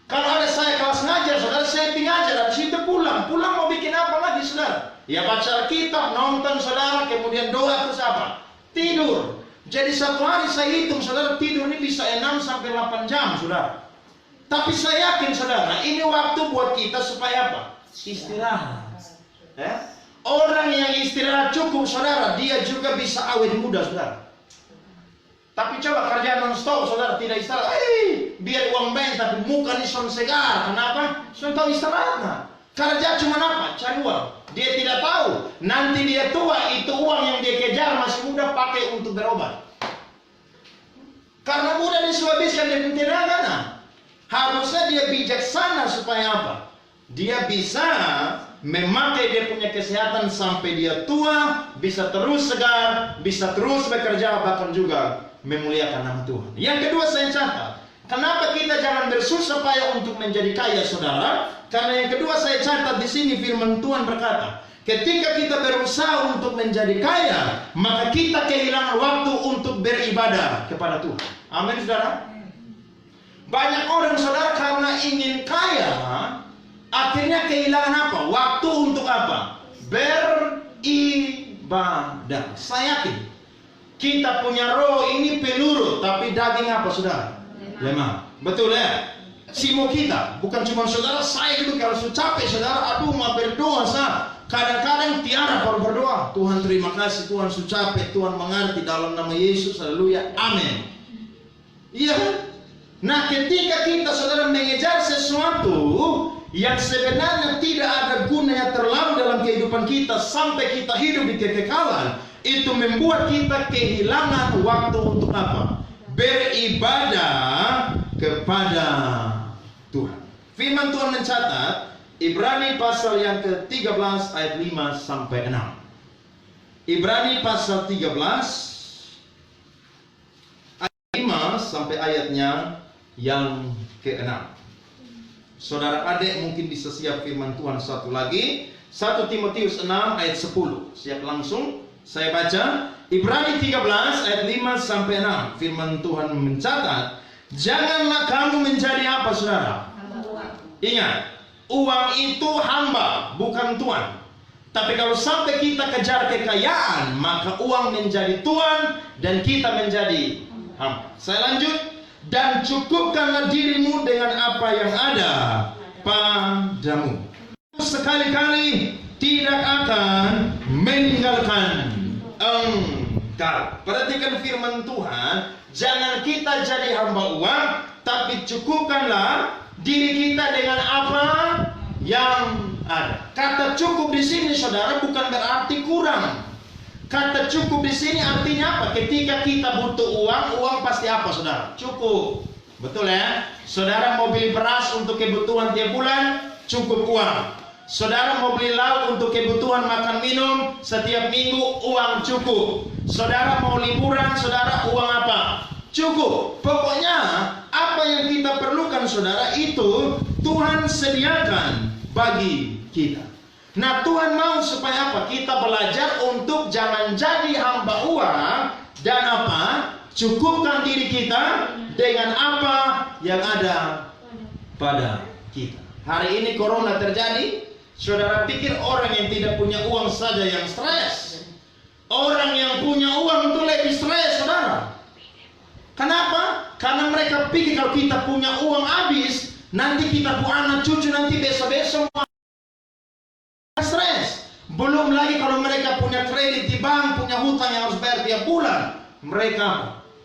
Kalau ada saya kelas ngajar, saudara, saya ngajar, habis itu pulang. Pulang mau bikin apa lagi, saudara? Ya baca Alkitab, nonton, saudara, kemudian doa, terus apa? Tidur. Jadi satu hari saya hitung, saudara, tidur ini bisa 6 sampai 8 jam, saudara. Tapi saya yakin, saudara, ini waktu buat kita supaya apa? Istirahat. Ya? Orang yang istirahat cukup, saudara, dia juga bisa awet muda, saudara. Tapi coba kerja non-stop, saudara, tidak istirahat. Biar uang bank, tapi muka ini son segar. Kenapa? Son tahu istirahat. Nah. Kerja cuma apa? Cari uang. Dia tidak tahu. Nanti dia tua, itu uang yang dia kejar masih muda pakai untuk berobat. Karena muda dia sudah habiskan dia tenaga. Nah. Harusnya dia bijaksana supaya apa? Dia bisa memakai dia punya kesehatan sampai dia tua, bisa terus segar, bisa terus bekerja, bahkan juga memuliakan nama Tuhan. Yang kedua saya catat, kenapa kita jangan bersusah payah untuk menjadi kaya, saudara? Karena yang kedua saya catat di sini firman Tuhan berkata, ketika kita berusaha untuk menjadi kaya, maka kita kehilangan waktu untuk beribadah kepada Tuhan. Amin, saudara? Banyak orang, saudara, karena ingin kaya, akhirnya kehilangan apa? Waktu untuk apa? Beribadah. Saya yakin kita punya roh ini penurut, tapi daging apa, saudara? Lemah. Betul ya? Simo kita, bukan cuma saudara, saya itu kalau sudah capek, saudara, aduh mau berdoa, kadang-kadang tiara kalau berdoa. Tuhan terima kasih, Tuhan sudah capek, Tuhan mengerti, dalam nama Yesus, haleluya, amin. Iya kan? Nah, ketika kita, saudara, mengejar sesuatu yang sebenarnya tidak ada gunanya terlalu dalam kehidupan kita sampai kita hidup di kekekalan, itu membuat kita kehilangan waktu untuk apa? Beribadah kepada Tuhan. Firman Tuhan mencatat Ibrani pasal yang ke-13 ayat 5 sampai 6. Ibrani pasal 13 ayat 5 sampai ayatnya yang ke-6. Saudara adik mungkin bisa siap firman Tuhan satu lagi. 1 Timotius 6 ayat 10. Siap langsung. Saya baca Ibrani 13 ayat 5 sampai 6. Firman Tuhan mencatat, janganlah kamu menjadi apa, saudara? Ingat, uang itu hamba, bukan Tuhan. Tapi kalau sampai kita kejar kekayaan, maka uang menjadi Tuhan dan kita menjadi hamba. Saya lanjut. Dan cukupkanlah dirimu dengan apa yang ada padamu. Sekali-kali tidak akan meninggalkan engkau. Perhatikan firman Tuhan. Jangan kita jadi hamba uang, tapi cukupkanlah diri kita dengan apa yang ada. Kata cukup di sini, saudara, bukan berarti kurang. Kata cukup di sini artinya apa? Ketika kita butuh uang, uang pasti apa, saudara? Cukup. Betul ya? Saudara mau beli beras untuk kebutuhan tiap bulan, cukup uang. Saudara mau beli lauk untuk kebutuhan makan minum setiap minggu, uang cukup. Saudara mau liburan, saudara, uang apa? Cukup. Pokoknya apa yang kita perlukan, saudara, itu Tuhan sediakan bagi kita. Nah, Tuhan mau supaya apa? Kita belajar untuk jangan jadi hamba uang dan apa? Cukupkan diri kita dengan apa yang ada pada kita. Hari ini corona terjadi, saudara pikir orang yang tidak punya uang saja yang stres? Orang yang punya uang itu lebih stres, saudara. Kenapa? Karena mereka pikir kalau kita punya uang habis, nanti kita punya anak cucu, nanti besok-besok stres. Belum lagi kalau mereka punya kredit di bank, punya hutang yang harus bayar tiap bulan. Mereka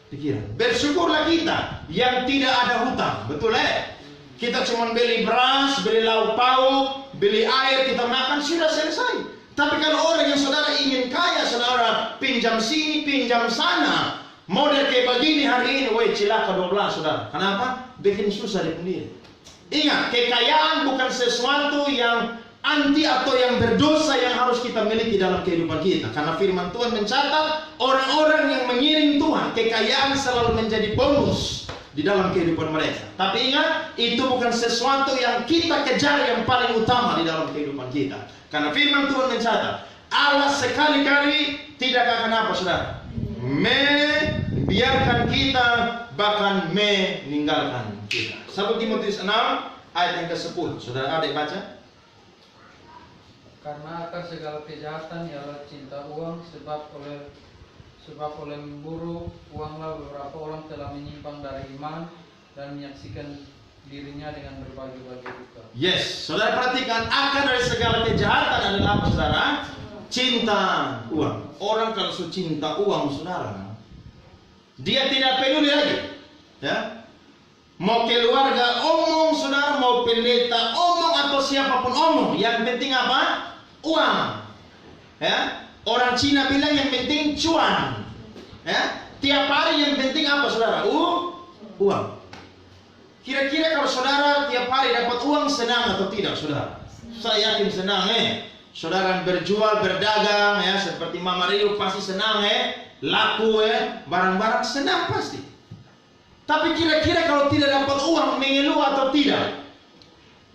pikiran. Bersyukurlah kita yang tidak ada hutang. Betul ya? Kita cuma beli beras, beli lauk pauk, beli air, kita makan, sudah selesai. Tapi kalau orang yang saudara ingin kaya, saudara pinjam sini, pinjam sana, model kayak begini hari ini, weh cilaka 12, saudara. Kenapa? Bikin susah di pendiri. Ingat, kekayaan bukan sesuatu yang anti atau yang berdosa yang harus kita miliki dalam kehidupan kita. Karena firman Tuhan mencatat orang-orang yang mengiring Tuhan, kekayaan selalu menjadi bonus. di dalam kehidupan mereka. Tapi ingat, itu bukan sesuatu yang kita kejar yang paling utama di dalam kehidupan kita. Karena firman Tuhan mencatat, Allah sekali-kali tidak akan apa, saudara? Membiarkan kita, bahkan meninggalkan kita. 1 Timotius 6 ayat yang ke-10. Saudara adik baca. Karena akar segala kejahatan ialah cinta uang, sebab oleh memburu uanglah beberapa orang telah menyimpang dari iman dan menyaksikan dirinya dengan berbagai-bagai duka. Yes, saudara perhatikan, akar dari segala kejahatan adalah apa, saudara? Cinta uang. Orang kalau sudah cinta uang, saudara, dia tidak peduli lagi, ya. Mau keluarga omong, saudara, mau pendeta omong atau siapapun omong, yang penting apa? Uang. Ya, orang Cina bilang yang penting cuan. Ya, tiap hari yang penting apa, saudara? Uang. Kira-kira kalau saudara tiap hari dapat uang, senang atau tidak, saudara? Saya yakin senang, Saudara berjual, berdagang, ya, seperti Mama Rio pasti senang, laku, barang-barang senang pasti. Tapi kira-kira kalau tidak dapat uang, mengeluh atau tidak?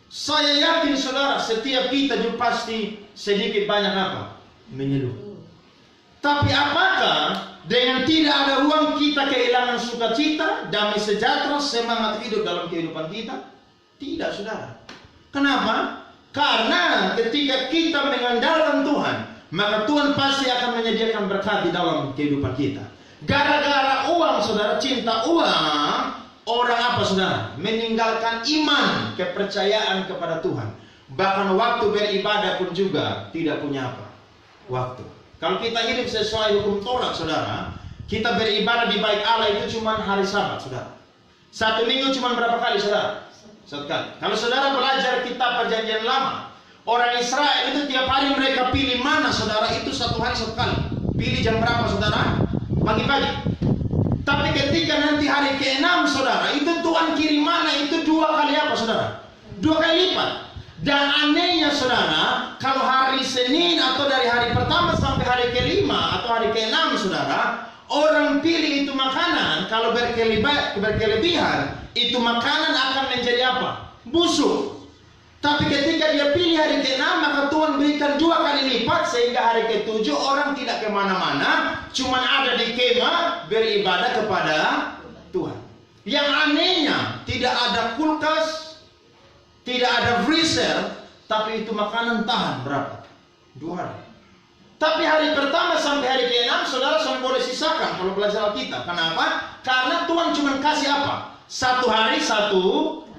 Saya yakin, saudara, setiap kita juga pasti sedikit banyak apa? Mengeluh. Tapi apakah dengan tidak ada uang kita kehilangan sukacita, damai sejahtera, semangat hidup dalam kehidupan kita? Tidak, saudara. Kenapa? Karena ketika kita mengandalkan Tuhan, maka Tuhan pasti akan menyediakan berkat di dalam kehidupan kita. Gara-gara uang, saudara, cinta uang, orang apa, saudara? Meninggalkan iman, kepercayaan kepada Tuhan. Bahkan waktu beribadah pun juga tidak punya apa? Waktu. Kalau kita hidup sesuai hukum Taurat, saudara, kita beribadah di bait Allah itu cuma hari Sabat, saudara. Satu minggu cuma berapa kali, saudara? Satu kali. Kalau saudara belajar kitab Perjanjian Lama, orang Israel itu tiap hari mereka pilih mana, saudara, itu satu hari satu kali. Pilih jam berapa, saudara? Pagi-pagi. Tapi ketika nanti hari ke-6, saudara, itu Tuhan kirim mana itu 2 kali apa, saudara? 2 kali lipat. Dan anehnya, saudara, kalau hari Senin atau dari hari pertama sampai hari ke-5 atau hari ke-6, saudara, orang pilih itu makanan, kalau berkelebihan, itu makanan akan menjadi apa? Busuk. Tapi ketika dia pilih hari ke-6, maka Tuhan berikan 2 kali lipat, sehingga hari ke-7 orang tidak kemana-mana, cuma ada di kemah beribadah kepada Tuhan. Yang anehnya, tidak ada kulkas, tidak ada freezer, tapi itu makanan tahan berapa? 2 hari. Tapi hari pertama sampai hari ke-6, saudara boleh sisakan kalau belajar Alkitab. Kenapa? Karena Tuhan cuma kasih apa? 1 hari 1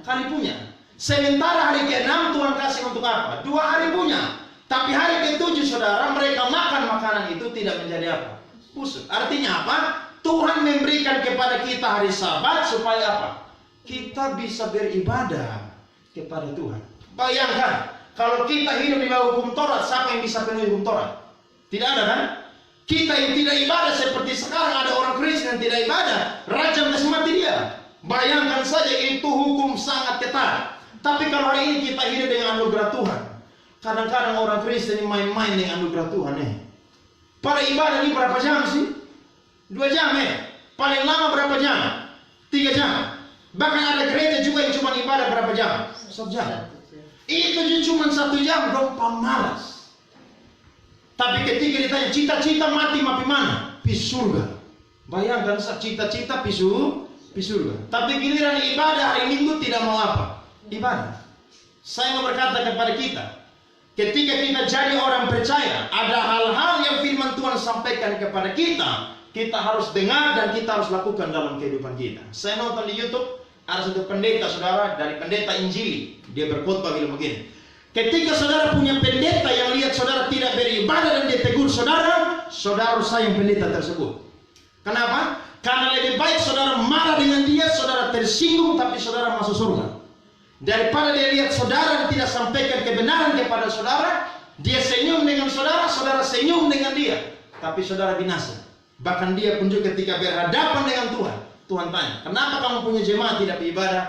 kali punya. Sementara hari ke-6 Tuhan kasih untuk apa? 2 hari punya. Tapi hari ke-7, saudara, mereka makan makanan itu tidak menjadi apa? Busuk. Artinya apa? Tuhan memberikan kepada kita hari Sabat supaya apa? Kita bisa beribadah kepada Tuhan. Bayangkan, kalau kita hidup di bawah hukum Taurat, siapa yang bisa penuhi hukum Taurat? Tidak ada, kan? Kita yang tidak ibadah seperti sekarang ada orang Kristen yang tidak ibadah, rajam dan mati dia. Bayangkan saja, itu hukum sangat ketat. Tapi kalau hari ini kita hidup dengan anugerah Tuhan, kadang-kadang orang Kristen ini main-main dengan anugerah Tuhan, Pada ibadah ini berapa jam sih? 2 jam, Paling lama berapa jam? 3 jam. Bahkan ada gereja juga yang cuma ibadah berapa jam? 1 jam. Itu cuma 1 jam, dong, pemalas. Tapi ketika ditanya cita-cita mati mana? Pi surga. Bayangkan, cita-cita pi surga. Tapi giliran ibadah hari Minggu tidak mau apa? Ibadah. Saya mau berkata kepada kita, ketika kita jadi orang percaya, ada hal-hal yang firman Tuhan sampaikan kepada kita, kita harus dengar dan kita harus lakukan dalam kehidupan kita. Saya nonton di YouTube, ada satu pendeta, saudara, dari pendeta Injili. Dia berkhotbah bilang begini, ketika saudara punya pendeta yang lihat saudara tidak beribadah dan dia tegur saudara, saudara harus sayang pendeta tersebut. Kenapa? Karena lebih baik saudara marah dengan dia, saudara tersinggung tapi saudara masuk surga, daripada dia lihat saudara tidak sampaikan kebenaran kepada saudara, dia senyum dengan saudara, saudara senyum dengan dia, tapi saudara binasa. Bahkan dia pun juga ketika berhadapan dengan Tuhan, Tuhan tanya, kenapa kamu punya jemaat tidak beribadah?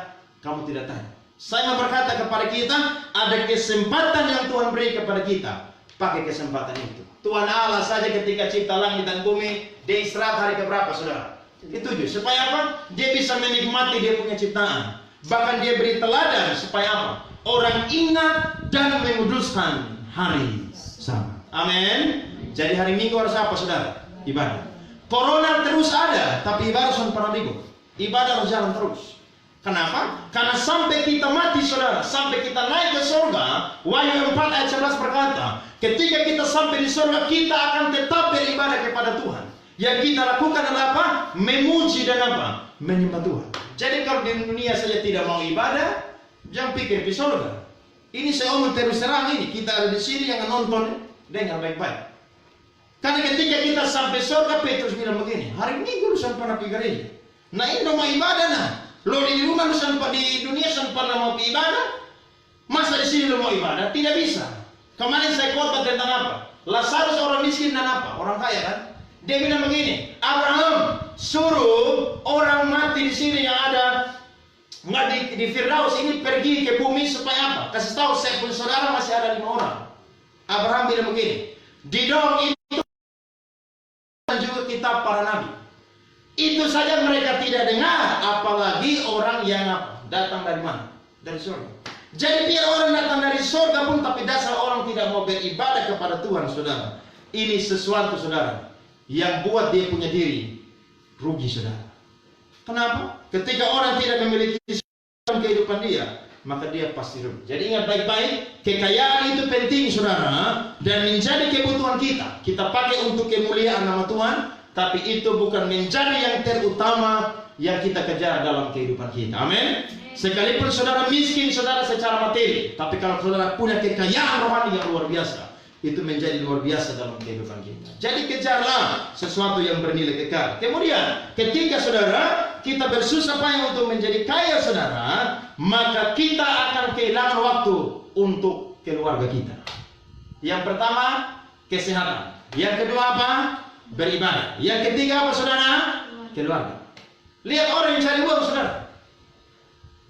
Kamu tidak tanya. Saya mau berkata kepada kita, ada kesempatan yang Tuhan beri kepada kita, pakai kesempatan itu. Tuhan Allah saja ketika cipta langit dan bumi, dia istirahat hari keberapa, saudara? Ketujuh, supaya apa? Dia bisa menikmati dia punya ciptaan. Bahkan dia beri teladan supaya apa? Orang ingat dan menguduskan hari Sabat. Amin. Jadi hari Minggu harus apa, saudara? Ibadah. Corona terus ada, tapi ibadah harus pernah libur. Ibadah harus jalan terus. Kenapa? Karena sampai kita mati, saudara, sampai kita naik ke surga, Wahyu 4 ayat 11 berkata, ketika kita sampai di surga, kita akan tetap beribadah kepada Tuhan. Yang kita lakukan adalah apa? Memuji dan apa? Menyembah Tuhan. Jadi kalau di dunia saja tidak mau ibadah, jangan pikir di surga. Ini saya omong terus terang ini, kita ada di sini yang nonton, dengar baik-baik. Karena ketika kita sampai surga, Petrus bilang begini, hari Minggu lu sampai pernah pergi gereja. Nah ini mau ibadah nah. Lo di rumah lu sampai di dunia sampai pernah mau ibadah. Masa di sini lu mau ibadah? Tidak bisa. Kemarin saya khotbah tentang apa? Lazarus orang miskin dan apa? Orang kaya kan? Dia bilang begini, Abraham suruh orang mati di sini yang ada nggak di Firdaus ini pergi ke bumi supaya apa? Kasih tahu saya pun saudara masih ada 5 orang. Abraham bilang begini, di dalam itu dan juga kitab para nabi. Itu saja mereka tidak dengar, apalagi orang yang apa? Datang dari mana? Dari surga. Jadi biar orang datang dari surga pun, tapi dasar orang tidak mau beribadah kepada Tuhan, saudara. Ini sesuatu, saudara, yang buat dia punya diri rugi, saudara. Kenapa? Ketika orang tidak memiliki kehidupan dia, maka dia pasti rugi. Jadi ingat baik-baik, kekayaan itu penting, saudara, dan menjadi kebutuhan kita. Kita pakai untuk kemuliaan nama Tuhan, tapi itu bukan menjadi yang terutama yang kita kejar dalam kehidupan kita. Amin. Sekalipun saudara miskin, saudara secara materi, tapi kalau saudara punya kekayaan rohani yang luar biasa, itu menjadi luar biasa dalam kehidupan kita. Jadi kejarlah sesuatu yang bernilai kekal. Kemudian ketika saudara kita bersusah payah untuk menjadi kaya, saudara, maka kita akan kehilangan waktu untuk keluarga kita. Yang pertama, kesehatan. Yang kedua apa? Beribadah. Yang ketiga apa, saudara? Keluarga. Lihat orang yang cari uang, saudara.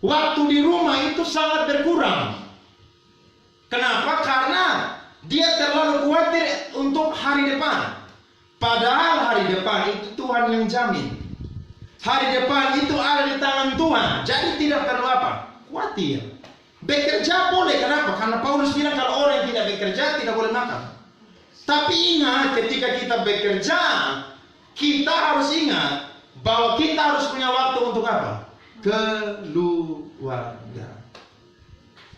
Waktu di rumah itu sangat berkurang. Kenapa? Karena dia terlalu khawatir untuk hari depan. Padahal hari depan itu Tuhan yang jamin. Hari depan itu ada di tangan Tuhan. Jadi tidak perlu apa? Khawatir. Bekerja boleh. Kenapa? Karena Paulus bilang kalau orang yang tidak bekerja tidak boleh makan. Tapi ingat, ketika kita bekerja, kita harus ingat bahwa kita harus punya waktu untuk apa? Keluarga.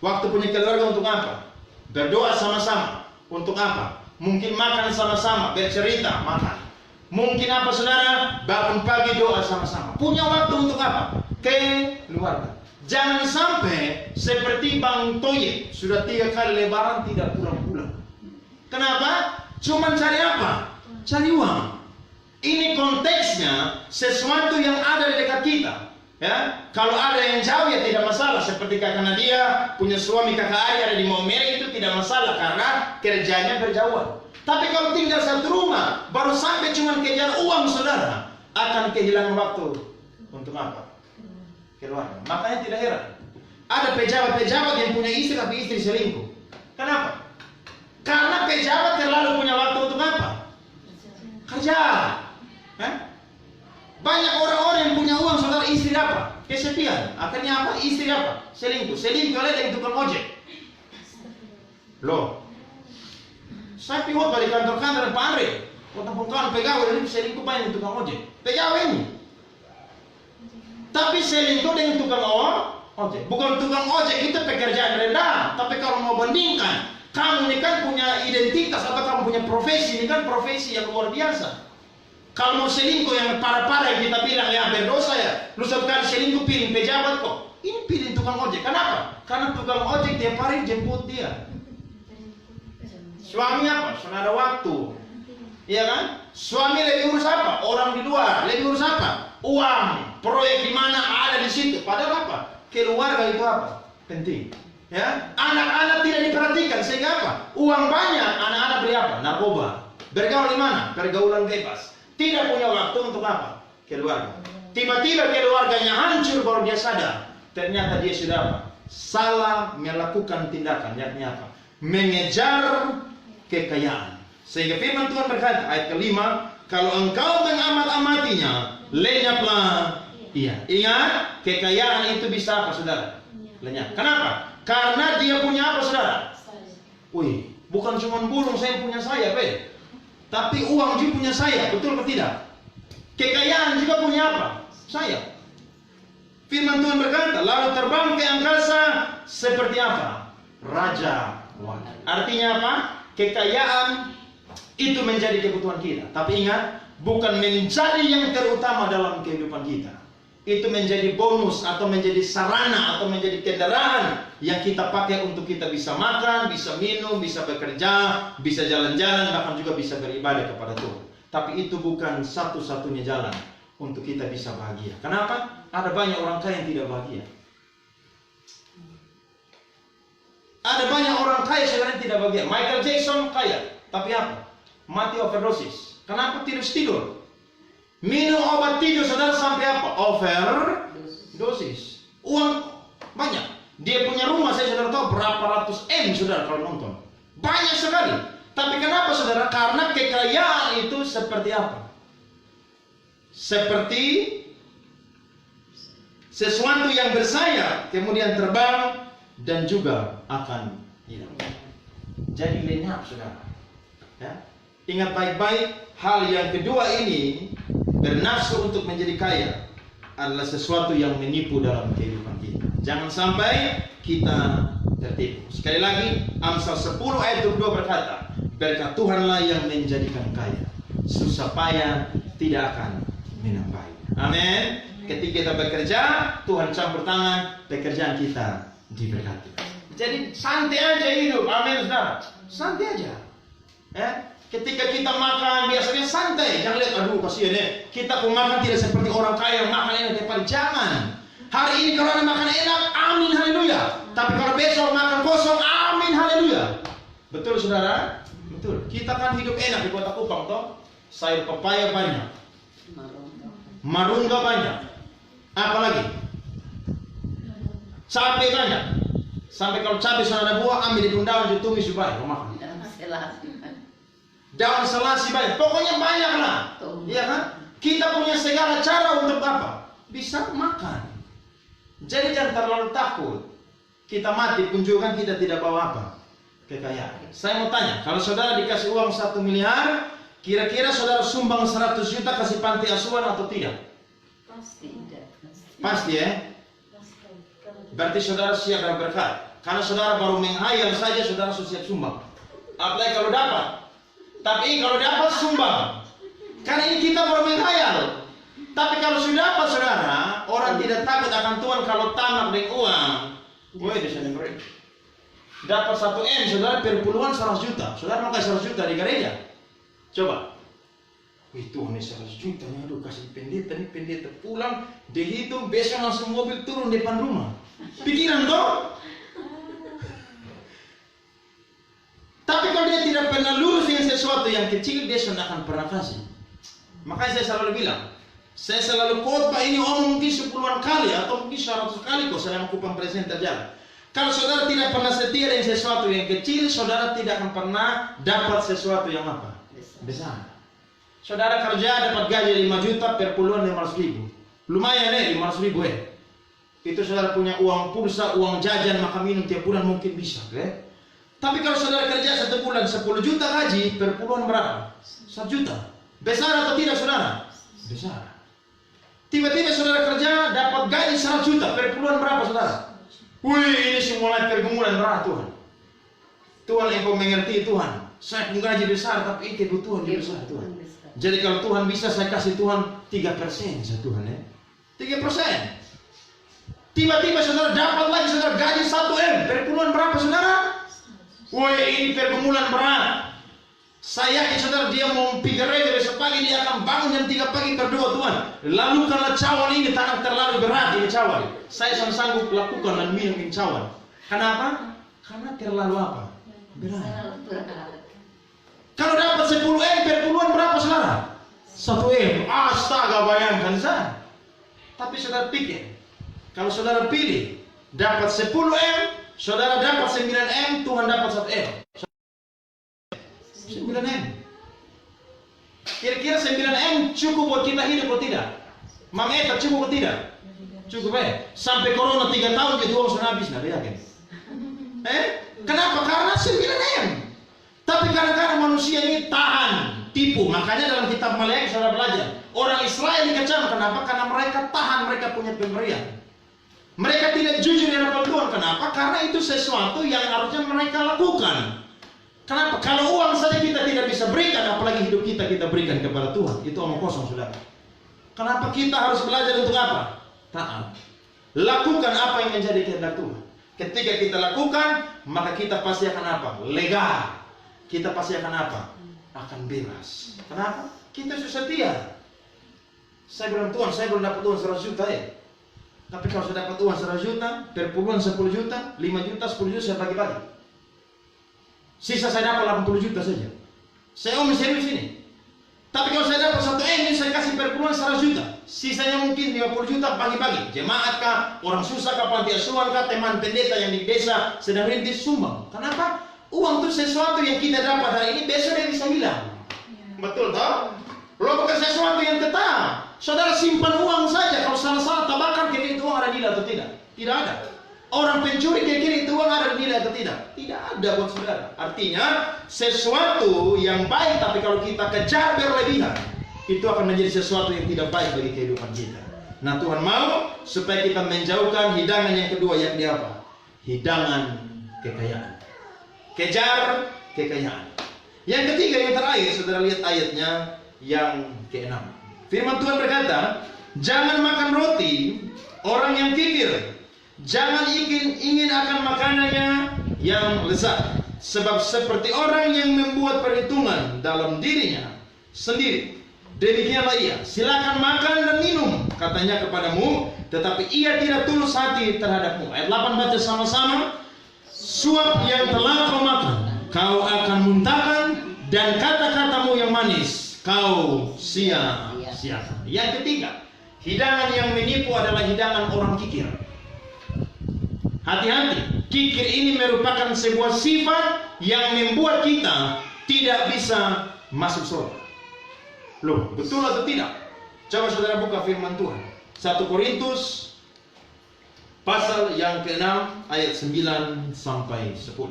Waktu punya keluarga untuk apa? Berdoa sama-sama. Untuk apa? Mungkin makan sama-sama, bercerita, makan. Mungkin apa, saudara? Bangun pagi doa sama-sama. Punya waktu untuk apa? Keluarga. Jangan sampai seperti Bang Toye, sudah 3 kali lebaran tidak pulang-pulang. Kenapa? Cuman cari apa? Cari uang. Ini konteksnya sesuatu yang ada di dekat kita. Ya, kalau ada yang jauh ya tidak masalah. Seperti kakak Nadia punya suami kakak Ari ada di Maumere, itu tidak masalah karena kerjanya berjauhan. Tapi kalau tinggal satu rumah, baru sampai cuma kejar uang, saudara, akan kehilangan waktu untuk apa? Keluarga. Makanya tidak heran ada pejabat-pejabat yang punya istri tapi istri selingkuh. Kenapa? Karena pejabat terlalu punya waktu untuk apa? Kerja. Banyak orang-orang yang punya uang, saudara, istri apa? Kesepian. Akhirnya apa? Istri apa? Selingkuh. Selingkuh oleh yang tukang ojek. Loh, saya pikir balik kantor-kantor Pak Andre, potong-potong pegawai ini selingkuh banyak tukang ojek. Pegawai ini. Tapi selingkuh dengan tukang ojek. Bukan tukang ojek itu pekerjaan rendah. Tapi kalau mau bandingkan, kamu ini kan punya identitas atau kamu punya profesi, ini kan profesi yang luar biasa. Kalau mau selingkuh yang parah-parah yang kita bilang ya berdosa ya, lu satu kali selingkuh pilih pejabat kok. Ini pilih tukang ojek. Kenapa? Karena tukang ojek tiap hari jemput dia. Suami apa? Saudara waktu. Iya kan? Suami lebih urus apa? Orang di luar. Lebih urus apa? Uang. Proyek di mana ada di situ. Padahal apa? Keluarga itu apa? Penting. Ya, anak-anak tidak diperhatikan sehingga apa? Uang banyak, anak-anak beli apa? Narkoba. Bergaul di mana? Pergaulan bebas. Tidak punya waktu untuk apa? Keluarga. Tiba-tiba keluarganya hancur baru dia sadar. Ternyata dia sudah apa? Salah melakukan tindakan. Yakni apa? Mengejar kekayaan. Sehingga firman Tuhan berkata ayat kelima, kalau engkau mengamat-amatinya, lenyaplah. Iya, ingat, kekayaan itu bisa apa saudara? Lenyap. Kenapa? Karena dia punya apa saudara? Wih, bukan cuma burung saya punya sayap, tapi uang juga punya sayap, betul atau tidak? Kekayaan juga punya apa? Sayap. Firman Tuhan berkata, lalu terbang ke angkasa seperti apa? Raja. Artinya apa? Kekayaan itu menjadi kebutuhan kita. Tapi ingat, bukan menjadi yang terutama dalam kehidupan kita. Itu menjadi bonus atau menjadi sarana atau menjadi kendaraan yang kita pakai untuk kita bisa makan, bisa minum, bisa bekerja, bisa jalan-jalan, bahkan juga bisa beribadah kepada Tuhan. Tapi itu bukan satu-satunya jalan untuk kita bisa bahagia. Kenapa? Ada banyak orang kaya yang tidak bahagia. Ada banyak orang kaya sebenarnya tidak bahagia. Michael Jackson kaya, tapi apa? Mati overdosis. Kenapa? Tidur. Minum obat tidur saudara sampai apa? Overdosis. Uang banyak. Dia punya rumah, saya saudara tahu berapa ratus M saudara kalau nonton. Banyak sekali. Tapi kenapa saudara? Karena kekayaan itu seperti apa? Seperti sesuatu yang bersayap, kemudian terbang dan juga akan hilang. Jadi lenyap saudara. Ya. Ingat baik-baik, hal yang kedua ini, bernafsu untuk menjadi kaya, adalah sesuatu yang menipu dalam kehidupan kita. Jangan sampai kita tertipu. Sekali lagi, Amsal 10 ayat 22 berkata, berkat Tuhanlah yang menjadikan kaya, susah payah tidak akan menambahi. Amin. Ketika kita bekerja, Tuhan campur tangan, pekerjaan kita diberkati. Jadi santai aja hidup. Amin saudara. Santai aja. Ketika kita makan biasanya santai. Jangan lihat, aduh kasihan ya. Kita pun makan tidak seperti orang kaya yang makan enak tiap hari. Jangan. Hari ini kalau ada makan enak, amin haleluya. Tapi kalau besok makan kosong, amin haleluya. Betul saudara? Betul. Kita kan hidup enak di Kota Kupang toh. Sayur pepaya banyak. Marungga banyak. Apalagi? Cabai banyak. Sampai kalau cabai sudah ada buah, ambil di daun ditumis supaya makan. Daun selasi banyak. Pokoknya banyak lah. Iya kan? Kita punya segala cara untuk apa? Bisa makan. Jadi jangan terlalu takut. Kita mati pun juga kita tidak bawa apa? Kekayaan. Saya mau tanya, kalau saudara dikasih uang 1 miliar, kira-kira saudara sumbang 100 juta kasih panti asuhan atau tidak? Pasti ya? Berarti saudara siap dan berkat. Karena saudara baru menghayal saja, saudara sudah siap sumbang. Apalagi kalau dapat. Tapi kalau dapat sumbang. Karena ini kita baru menghayal. Tapi kalau sudah dapat saudara, orang tidak takut akan Tuhan kalau tamak dengan uang. Woi, bisa dengerin. Dapat 1 M, saudara per puluhan 100 juta. Saudara mau kasih 100 juta di gereja? Coba. Wih Tuhan ini 100 juta nih, aduh kasih pendeta nih, pendeta pulang, dihitung, besok langsung mobil turun depan rumah. Pikiran toh? Tapi kalau dia tidak pernah lurus dengan sesuatu yang kecil, dia sudah akan pernah kasih. Makanya saya selalu bilang, saya selalu khotbah ini mungkin 10-an kali atau mungkin 100 kali kok selama Kupang presenter jalan. Kalau saudara tidak pernah setia dengan sesuatu yang kecil, saudara tidak akan pernah dapat sesuatu yang apa? Besar. Saudara kerja dapat gaji 5 juta per puluhan 500 ribu. Lumayan 500 ribu Itu saudara punya uang pulsa, uang jajan, makan minum tiap bulan mungkin bisa Tapi kalau saudara kerja 1 bulan 10 juta gaji, per puluhan berapa? 1 juta. Besar atau tidak saudara? Besar. Tiba-tiba saudara kerja dapat gaji 100 juta, per puluhan berapa saudara? Wih, ini semua pergumulan berat Tuhan. Tuhan engkau mengerti Tuhan. Saya pun gaji besar, tapi kebutuhan juga besar Tuhan. Jadi kalau Tuhan bisa, saya kasih Tuhan 3% saya Tuhan 3%. Tiba-tiba saudara dapat lagi saudara gaji 1 M. Per puluhan berapa saudara? Woi, ini pergumulan berat. Saya yakin saudara dia mau pergi gereja besok pagi, dia akan bangun jam 3 pagi berdoa, Tuhan, lalu karena cawan ini tanah terlalu berat ini cawan. Saya sanggup lakukan dan minum ini cawan. Kenapa? Karena terlalu apa? Berat. Kalau dapat 10 M per puluhan berapa saudara? 1 M. Astaga, bayangkan saya. Tapi saudara pikir, kalau saudara pilih dapat 10 M, saudara dapat 9 M, Tuhan dapat 1 M. 9 M. Kira-kira 9 M cukup buat kita hidup atau tidak? Mam Eta cukup atau tidak? Cukup sampai corona 3 tahun jadi uang sudah habis, nggak yakin? Kenapa? Karena 9M. Tapi kadang-kadang manusia ini tahan tipu. Makanya dalam kitab Maleakhi saudara belajar, orang Israel dikecam. Kenapa? Karena mereka tahan, mereka punya pemberian. Mereka tidak jujur di hadapan Tuhan. Kenapa? Karena itu sesuatu yang harusnya mereka lakukan. Kenapa? Kalau uang saja kita tidak bisa berikan, apalagi hidup kita berikan kepada Tuhan, itu omong kosong, saudara. Kenapa kita harus belajar untuk apa? Taat. Lakukan apa yang menjadi kehendak Tuhan. Ketika kita lakukan, maka kita pasti akan apa? Lega. Kita pasti akan apa? Akan bebas. Kenapa? Kita sudah setia. Saya bilang, Tuhan, saya belum dapat uang 100 juta ya. Tapi kalau saya dapat uang 100 juta, per bulan 10 juta, 5 juta, 10 juta saya bagi-bagi. Sisa saya dapat 80 juta saja. Saya serius ini. Tapi kalau saya dapat 1 M, saya kasih per bulan 100 juta. Sisanya mungkin 50 juta bagi-bagi. Jemaat kah, orang susah kah, panti asuhan kah, teman pendeta yang di desa sedang rintis sumbang. Kenapa? Uang itu sesuatu yang kita dapat hari ini, besok dia bisa hilang. Betul toh? Lo bukan sesuatu yang tetap. Saudara simpan uang saja. Kalau salah-salah tabakar, kira itu uang ada nilai atau tidak? Tidak ada. Orang pencuri kira itu uang ada nilai atau tidak? Tidak ada buat saudara. Artinya sesuatu yang baik, tapi kalau kita kejar berlebihan, itu akan menjadi sesuatu yang tidak baik bagi kehidupan kita. Nah, Tuhan mau supaya kita menjauhkan hidangan yang kedua, yakni apa? Hidangan kekayaan. Kejar kekayaan. Yang ketiga, yang terakhir, saudara lihat ayatnya yang ke-6. Firman Tuhan berkata, jangan makan roti orang yang kikir. Jangan ingin akan makanannya yang lezat. Sebab seperti orang yang membuat perhitungan dalam dirinya sendiri, demikianlah ia. Silakan makan dan minum, katanya kepadamu, tetapi ia tidak tulus hati terhadapmu. Ayat 8 baca sama-sama. Suap yang telah kau makan, kau akan muntahkan, dan kata-katamu yang manis kau sia-siakan. Yang ketiga, hidangan yang menipu adalah hidangan orang kikir. Hati-hati, kikir ini merupakan sebuah sifat yang membuat kita tidak bisa masuk surga. Loh, betul atau tidak? Coba saudara buka firman Tuhan. 1 Korintus pasal yang ke-6 ayat 9 sampai 10.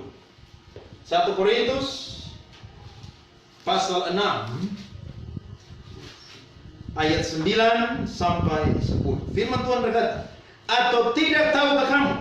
1 Korintus pasal 6 ayat 9 sampai 10. Firman Tuhan berkata, atau tidak tahukah kamu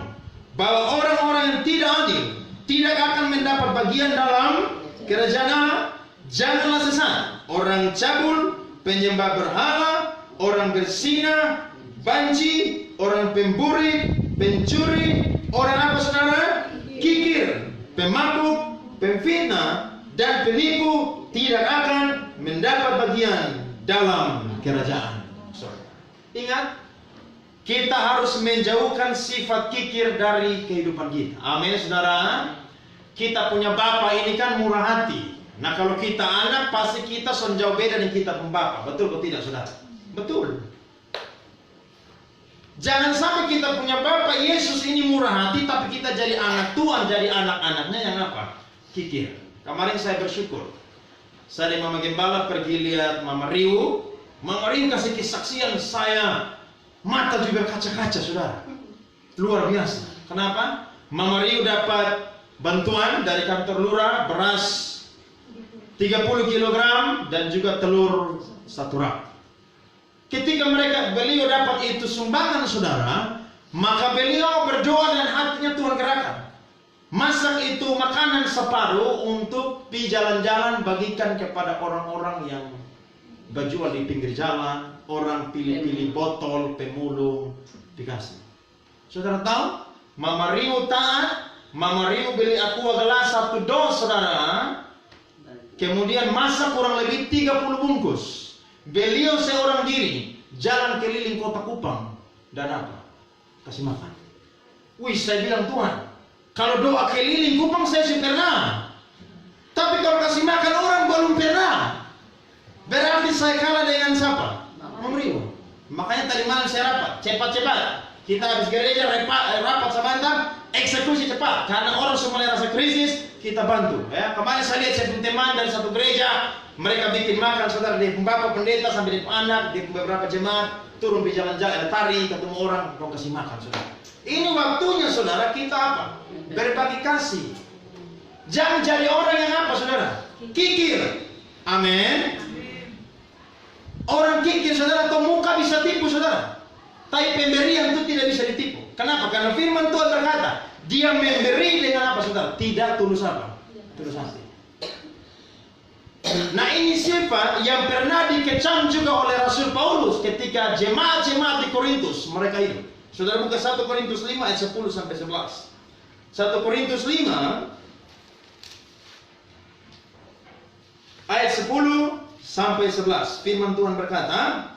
bahwa orang-orang yang tidak adil tidak akan mendapat bagian dalam kerajaan Allah? Janganlah sesat. Orang cabul, penyembah berhala, orang berzina, banci, orang pemburi, pencuri, orang apa saudara? Kikir, pemabuk, pemfitnah, dan penipu tidak akan mendapat bagian dalam kerajaan. Ingat, kita harus menjauhkan sifat kikir dari kehidupan kita. Amin, saudara. Kita punya Bapa ini kan murah hati. Nah, kalau kita anak, pasti kita jauh beda dengan kita punya Bapa. Betul atau tidak, saudara? Betul. Jangan sampai kita punya Bapa Yesus ini murah hati, tapi kita jadi anak Tuhan, jadi anak-anaknya yang apa? Kikir. Kemarin saya bersyukur. Saya dan Mama Gembala pergi lihat Mama Riu. Mama Riu kasih kesaksian, saya mata juga kaca-kaca, saudara. Luar biasa. Kenapa? Mama Riu dapat bantuan dari kantor lurah, beras 30 kg dan juga telur 1 rak. Ketika beliau dapat itu sumbangan, saudara, maka beliau berdoa dan hatinya Tuhan gerakkan. Masak itu makanan separuh untuk di jalan-jalan bagikan kepada orang-orang yang berjual di pinggir jalan, orang pilih-pilih botol, pemulung, dikasih. Saudara tahu, Mama Riu taat, Mama Riu beli aqua gelas 1 dos, saudara. Kemudian masak kurang lebih 30 bungkus. Beliau seorang diri jalan keliling kota Kupang dan apa? Kasih makan. Wih, saya bilang Tuhan, kalau doa keliling Kupang saya sudah pernah. Tapi kalau kasih makan orang belum pernah. Berarti saya kalah dengan siapa? Mama Riu. Makanya tadi malam saya rapat, cepat-cepat. Kita habis gereja rapat sebentar, eksekusi cepat. Karena orang semua rasa krisis, kita bantu. Ya, kemarin saya lihat saya punya teman dari satu gereja, mereka bikin makan, saudara, dari bapak pendeta sampai dari anak, di beberapa jemaat turun di jalan-jalan, tari, ketemu orang, dong kasih makan, saudara. Ini waktunya, saudara, kita apa? Berbagi kasih. Jangan jadi orang yang apa, saudara? Kikir. Amin. Orang kikir, saudara, atau muka bisa tipu, saudara. Tapi pemberian itu tidak bisa ditipu. Kenapa? Karena firman Tuhan berkata, dia memberi dengan apa, saudara? Tidak tulus apa? Tulus hati. Nah, ini sifat yang pernah dikecam juga oleh Rasul Paulus ketika jemaat-jemaat di Korintus mereka itu. Saudara buka 1 Korintus 5 ayat 10 sampai 11. 1 Korintus 5 ayat 10 sampai 11. Firman Tuhan berkata,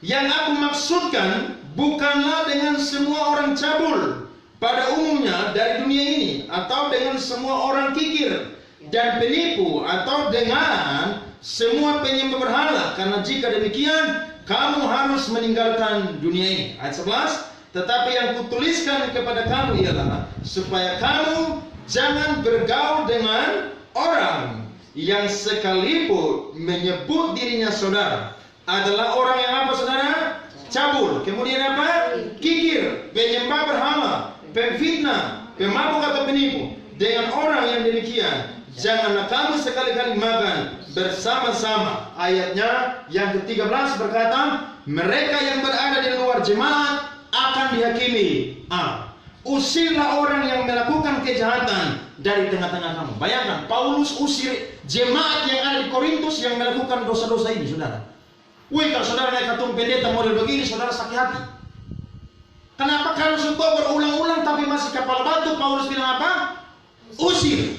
yang aku maksudkan bukanlah dengan semua orang cabul pada umumnya dari dunia ini, atau dengan semua orang kikir dan penipu, atau dengan semua penyembah berhala, karena jika demikian kamu harus meninggalkan dunia ini. Ayat 11, tetapi yang kutuliskan kepada kamu ialah supaya kamu jangan bergaul dengan orang yang sekalipun menyebut dirinya saudara adalah orang yang apa, saudara? Cabul. Kemudian apa? Kikir, penyembah berhala, pemfitnah, pemabuk atau penipu. Dengan orang yang demikian janganlah kamu sekali-kali makan bersama-sama. Ayatnya yang ke-13 berkata, mereka yang berada di luar jemaat akan dihakimi. Usirlah orang yang melakukan kejahatan dari tengah-tengah kamu. Bayangkan, Paulus usir jemaat yang ada di Korintus yang melakukan dosa-dosa ini, saudara. Wih, kalau saudara naik ketum pendeta model begini, saudara sakit hati. Kenapa? Karena sudah berulang-ulang tapi masih kepala batu. Paulus bilang apa? Usir.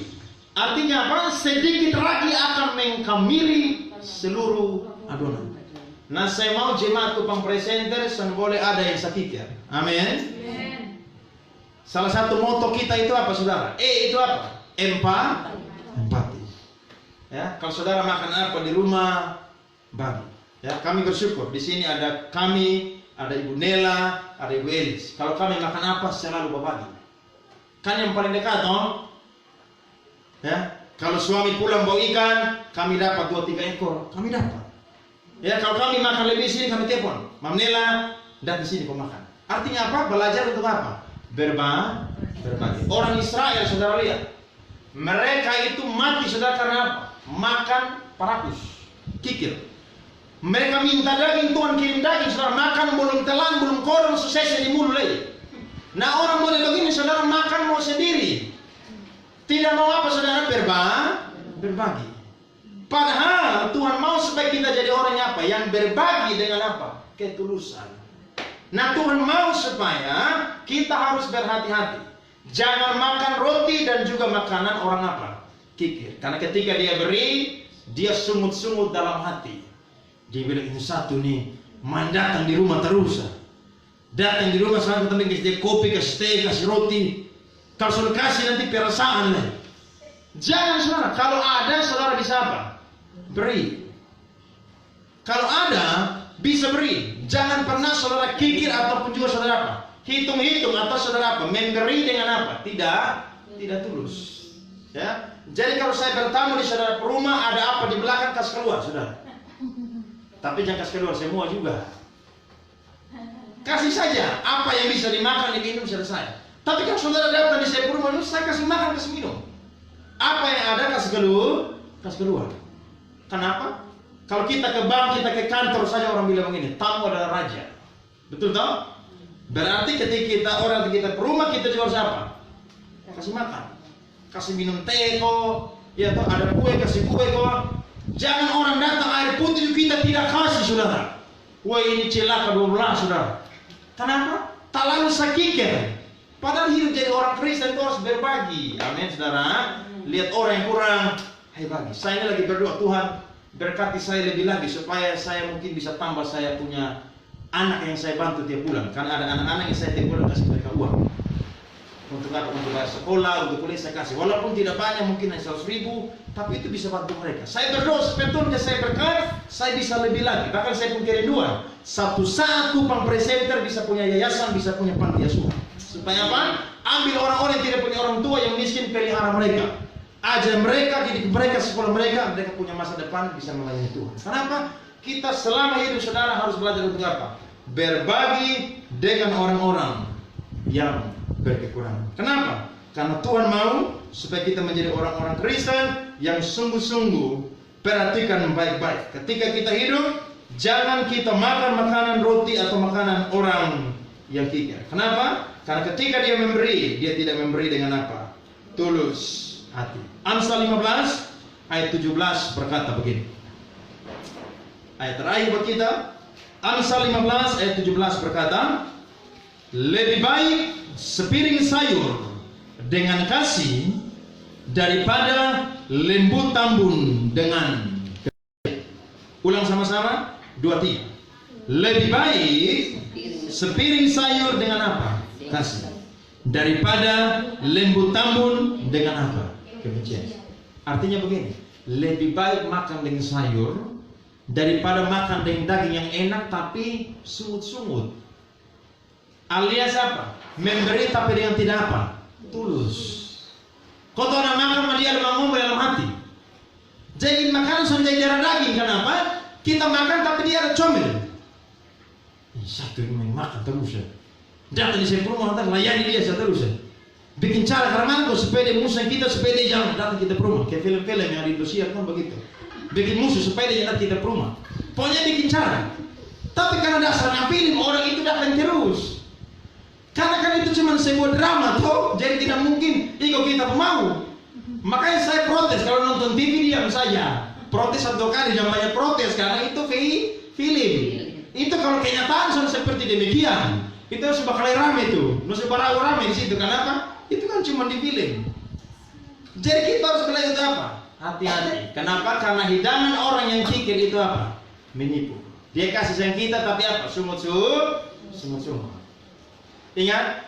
Artinya apa? Sedikit lagi akan mengkamiri seluruh adonan. Nah, saya mau jemaat kupang presenter, boleh ada yang sakit ya. Amin. Salah satu moto kita itu apa, saudara? Itu apa? Empati. Ya, kalau saudara makan apa di rumah, bagi. Ya, kami bersyukur. Di sini ada kami, ada Ibu Nela, ada Ibu Elis. Kalau kami makan apa, selalu berbagi. Kan yang paling dekat, toh? Ya, kalau suami pulang bawa ikan, kami dapat 2-3 ekor, kami dapat. Ya, kalau kami makan lebih sini, kami telepon, Mam Nela, dan di sini kau makan. Artinya apa? Belajar untuk apa? Berbagi. Orang Israel, saudara lihat, mereka itu mati, saudara, karena apa? Makan parakus, kikir. Mereka minta daging, Tuhan kirim daging, saudara, makan belum telan, belum korong, sukses di mulut lagi. Nah, orang boleh begini, saudara, makan mau sendiri. Tidak mau apa, saudara? Berbagi. Padahal Tuhan mau supaya kita jadi orang yang apa? Yang berbagi dengan apa? Ketulusan. Nah, Tuhan mau supaya kita harus berhati-hati. Jangan makan roti dan juga makanan orang apa? Kikir. Karena ketika dia beri, dia sungut-sungut dalam hati. Dia bilang, ini satu nih, main datang di rumah terus. Datang di rumah selalu ketemu kasih kopi, kasih teh, kasih roti. Kalau sudah kasih nanti perasaan lah. Jangan, saudara. Kalau ada, saudara bisa apa? Beri. Kalau ada, bisa beri. Jangan pernah saudara kikir ataupun juga saudara apa? Hitung-hitung atau saudara apa? Memberi dengan apa? Tidak tulus. Ya. Jadi kalau saya bertamu di saudara rumah, ada apa di belakang, kasih keluar, saudara. Tapi jangan kasih keluar semua juga. Kasih saja apa yang bisa dimakan, diminum, selesai. Tapi kalau saudara datang di saya rumah, saya kasih makan, kasih minum. Apa yang ada kasih keluar. Kenapa? Kalau kita ke bank, kita ke kantor saja orang bilang begini, tamu adalah raja. Betul toh? Berarti ketika orang kita ke rumah, kita juga harus apa? Kasih makan, kasih minum teh kok, ya toh, ada kue, kasih kue kok. Jangan orang datang air putih kita tidak kasih, saudara. Wah, ini celaka 12, saudara. Kenapa? Tak lalu sakit. Padahal hidup jadi orang Kristen itu harus berbagi. Amin, saudara. Lihat orang yang kurang, hai bagi. Saya ini lagi berdoa, Tuhan berkati saya lebih lagi supaya saya mungkin bisa tambah, saya punya anak yang saya bantu tiap bulan. Karena ada anak-anak yang saya tiap bulan kasih mereka uang. Untuk apa? Untuk bayar sekolah, untuk kuliah saya kasih. Walaupun tidak banyak, mungkin hanya 100.000, tapi itu bisa bantu mereka. Saya berdoa sebetulnya saya berkat, saya bisa lebih lagi. Bahkan saya punya kerinduan. Satu-satu pang presenter bisa punya yayasan, bisa punya panti asuhan. Supaya apa? Ambil orang-orang yang tidak punya orang tua yang miskin, pelihara mereka. Ajar mereka, didik mereka, sekolah mereka punya masa depan, bisa melayani Tuhan. Kenapa? Kita selama hidup saudara harus belajar untuk apa? Berbagi dengan orang-orang yang berkekurangan. Kenapa? Karena Tuhan mau supaya kita menjadi orang-orang Kristen yang sungguh-sungguh perhatikan baik-baik. Ketika kita hidup, jangan kita makan makanan roti atau makanan orang yang kikir. Kenapa? Karena ketika dia memberi, dia tidak memberi dengan apa? Tulus hati. Amsal 15 ayat 17 berkata begini. Ayat terakhir buat kita. Amsal 15 ayat 17 berkata, lebih baik sepiring sayur dengan kasih daripada lembu tambun dengan kasih. Ulang sama-sama, 2, 3. Lebih baik sepiring sayur dengan apa? Kasih. Daripada lembu tambun dengan apa? Kebencian. Artinya begini, lebih baik makan dengan sayur daripada makan dengan daging yang enak tapi sungut-sungut. Alias apa? Memberi tapi dengan tidak apa? Tulus. Kau tahu orang makan sama dia ngomong dalam hati. Jadi makanan sampai darah daging. Kenapa? Kita makan tapi dia ada comel. Satu ini main makan terus ya. Datang di sebuah rumah, layani dia terus ya. Bikin cara karena supaya dia musuh kita, supaya dia jangan datang kita rumah. Kayak film-film yang di Indonesia kan begitu. Bikin musuh supaya dia datang kita rumah. Pokoknya bikin cara. Tapi karena dasarnya film, orang itu datang terus. Karena kan itu cuma sebuah drama toh, jadi tidak mungkin ikut kita mau. Makanya saya protes kalau nonton TV diam saja. Protes satu kali, jangan banyak protes karena itu film. Itu kalau kenyataan sudah seperti demikian. Itu harus bakal rame tuh, harus bakal rame di situ. Kenapa? Itu kan cuma di film. Jadi kita harus belajar itu apa? Hati-hati. Kenapa? Karena hidangan orang yang kikir itu apa? Menipu. Dia kasih sayang kita tapi apa? Sumut-sumut. Ingat,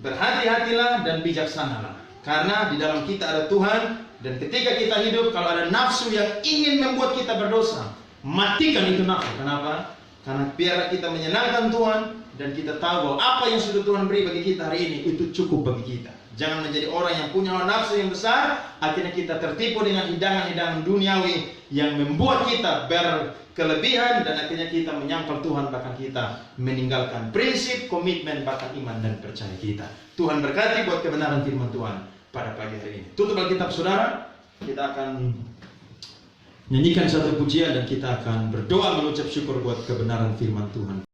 berhati-hatilah dan bijaksanalah. Karena di dalam kita ada Tuhan. Dan ketika kita hidup, kalau ada nafsu yang ingin membuat kita berdosa, matikan itu nafsu. Kenapa? Karena biar kita menyenangkan Tuhan. Dan kita tahu bahwa apa yang sudah Tuhan beri bagi kita hari ini itu cukup bagi kita. Jangan menjadi orang yang punya nafsu yang besar, akhirnya kita tertipu dengan hidangan-hidangan duniawi yang membuat kita berkelebihan dan akhirnya kita menyangkal Tuhan, bahkan kita meninggalkan prinsip, komitmen, bahkan iman dan percaya kita. Tuhan berkati buat kebenaran firman Tuhan pada pagi hari ini. Tutup Alkitab saudara, kita akan nyanyikan satu pujian dan kita akan berdoa mengucap syukur buat kebenaran firman Tuhan.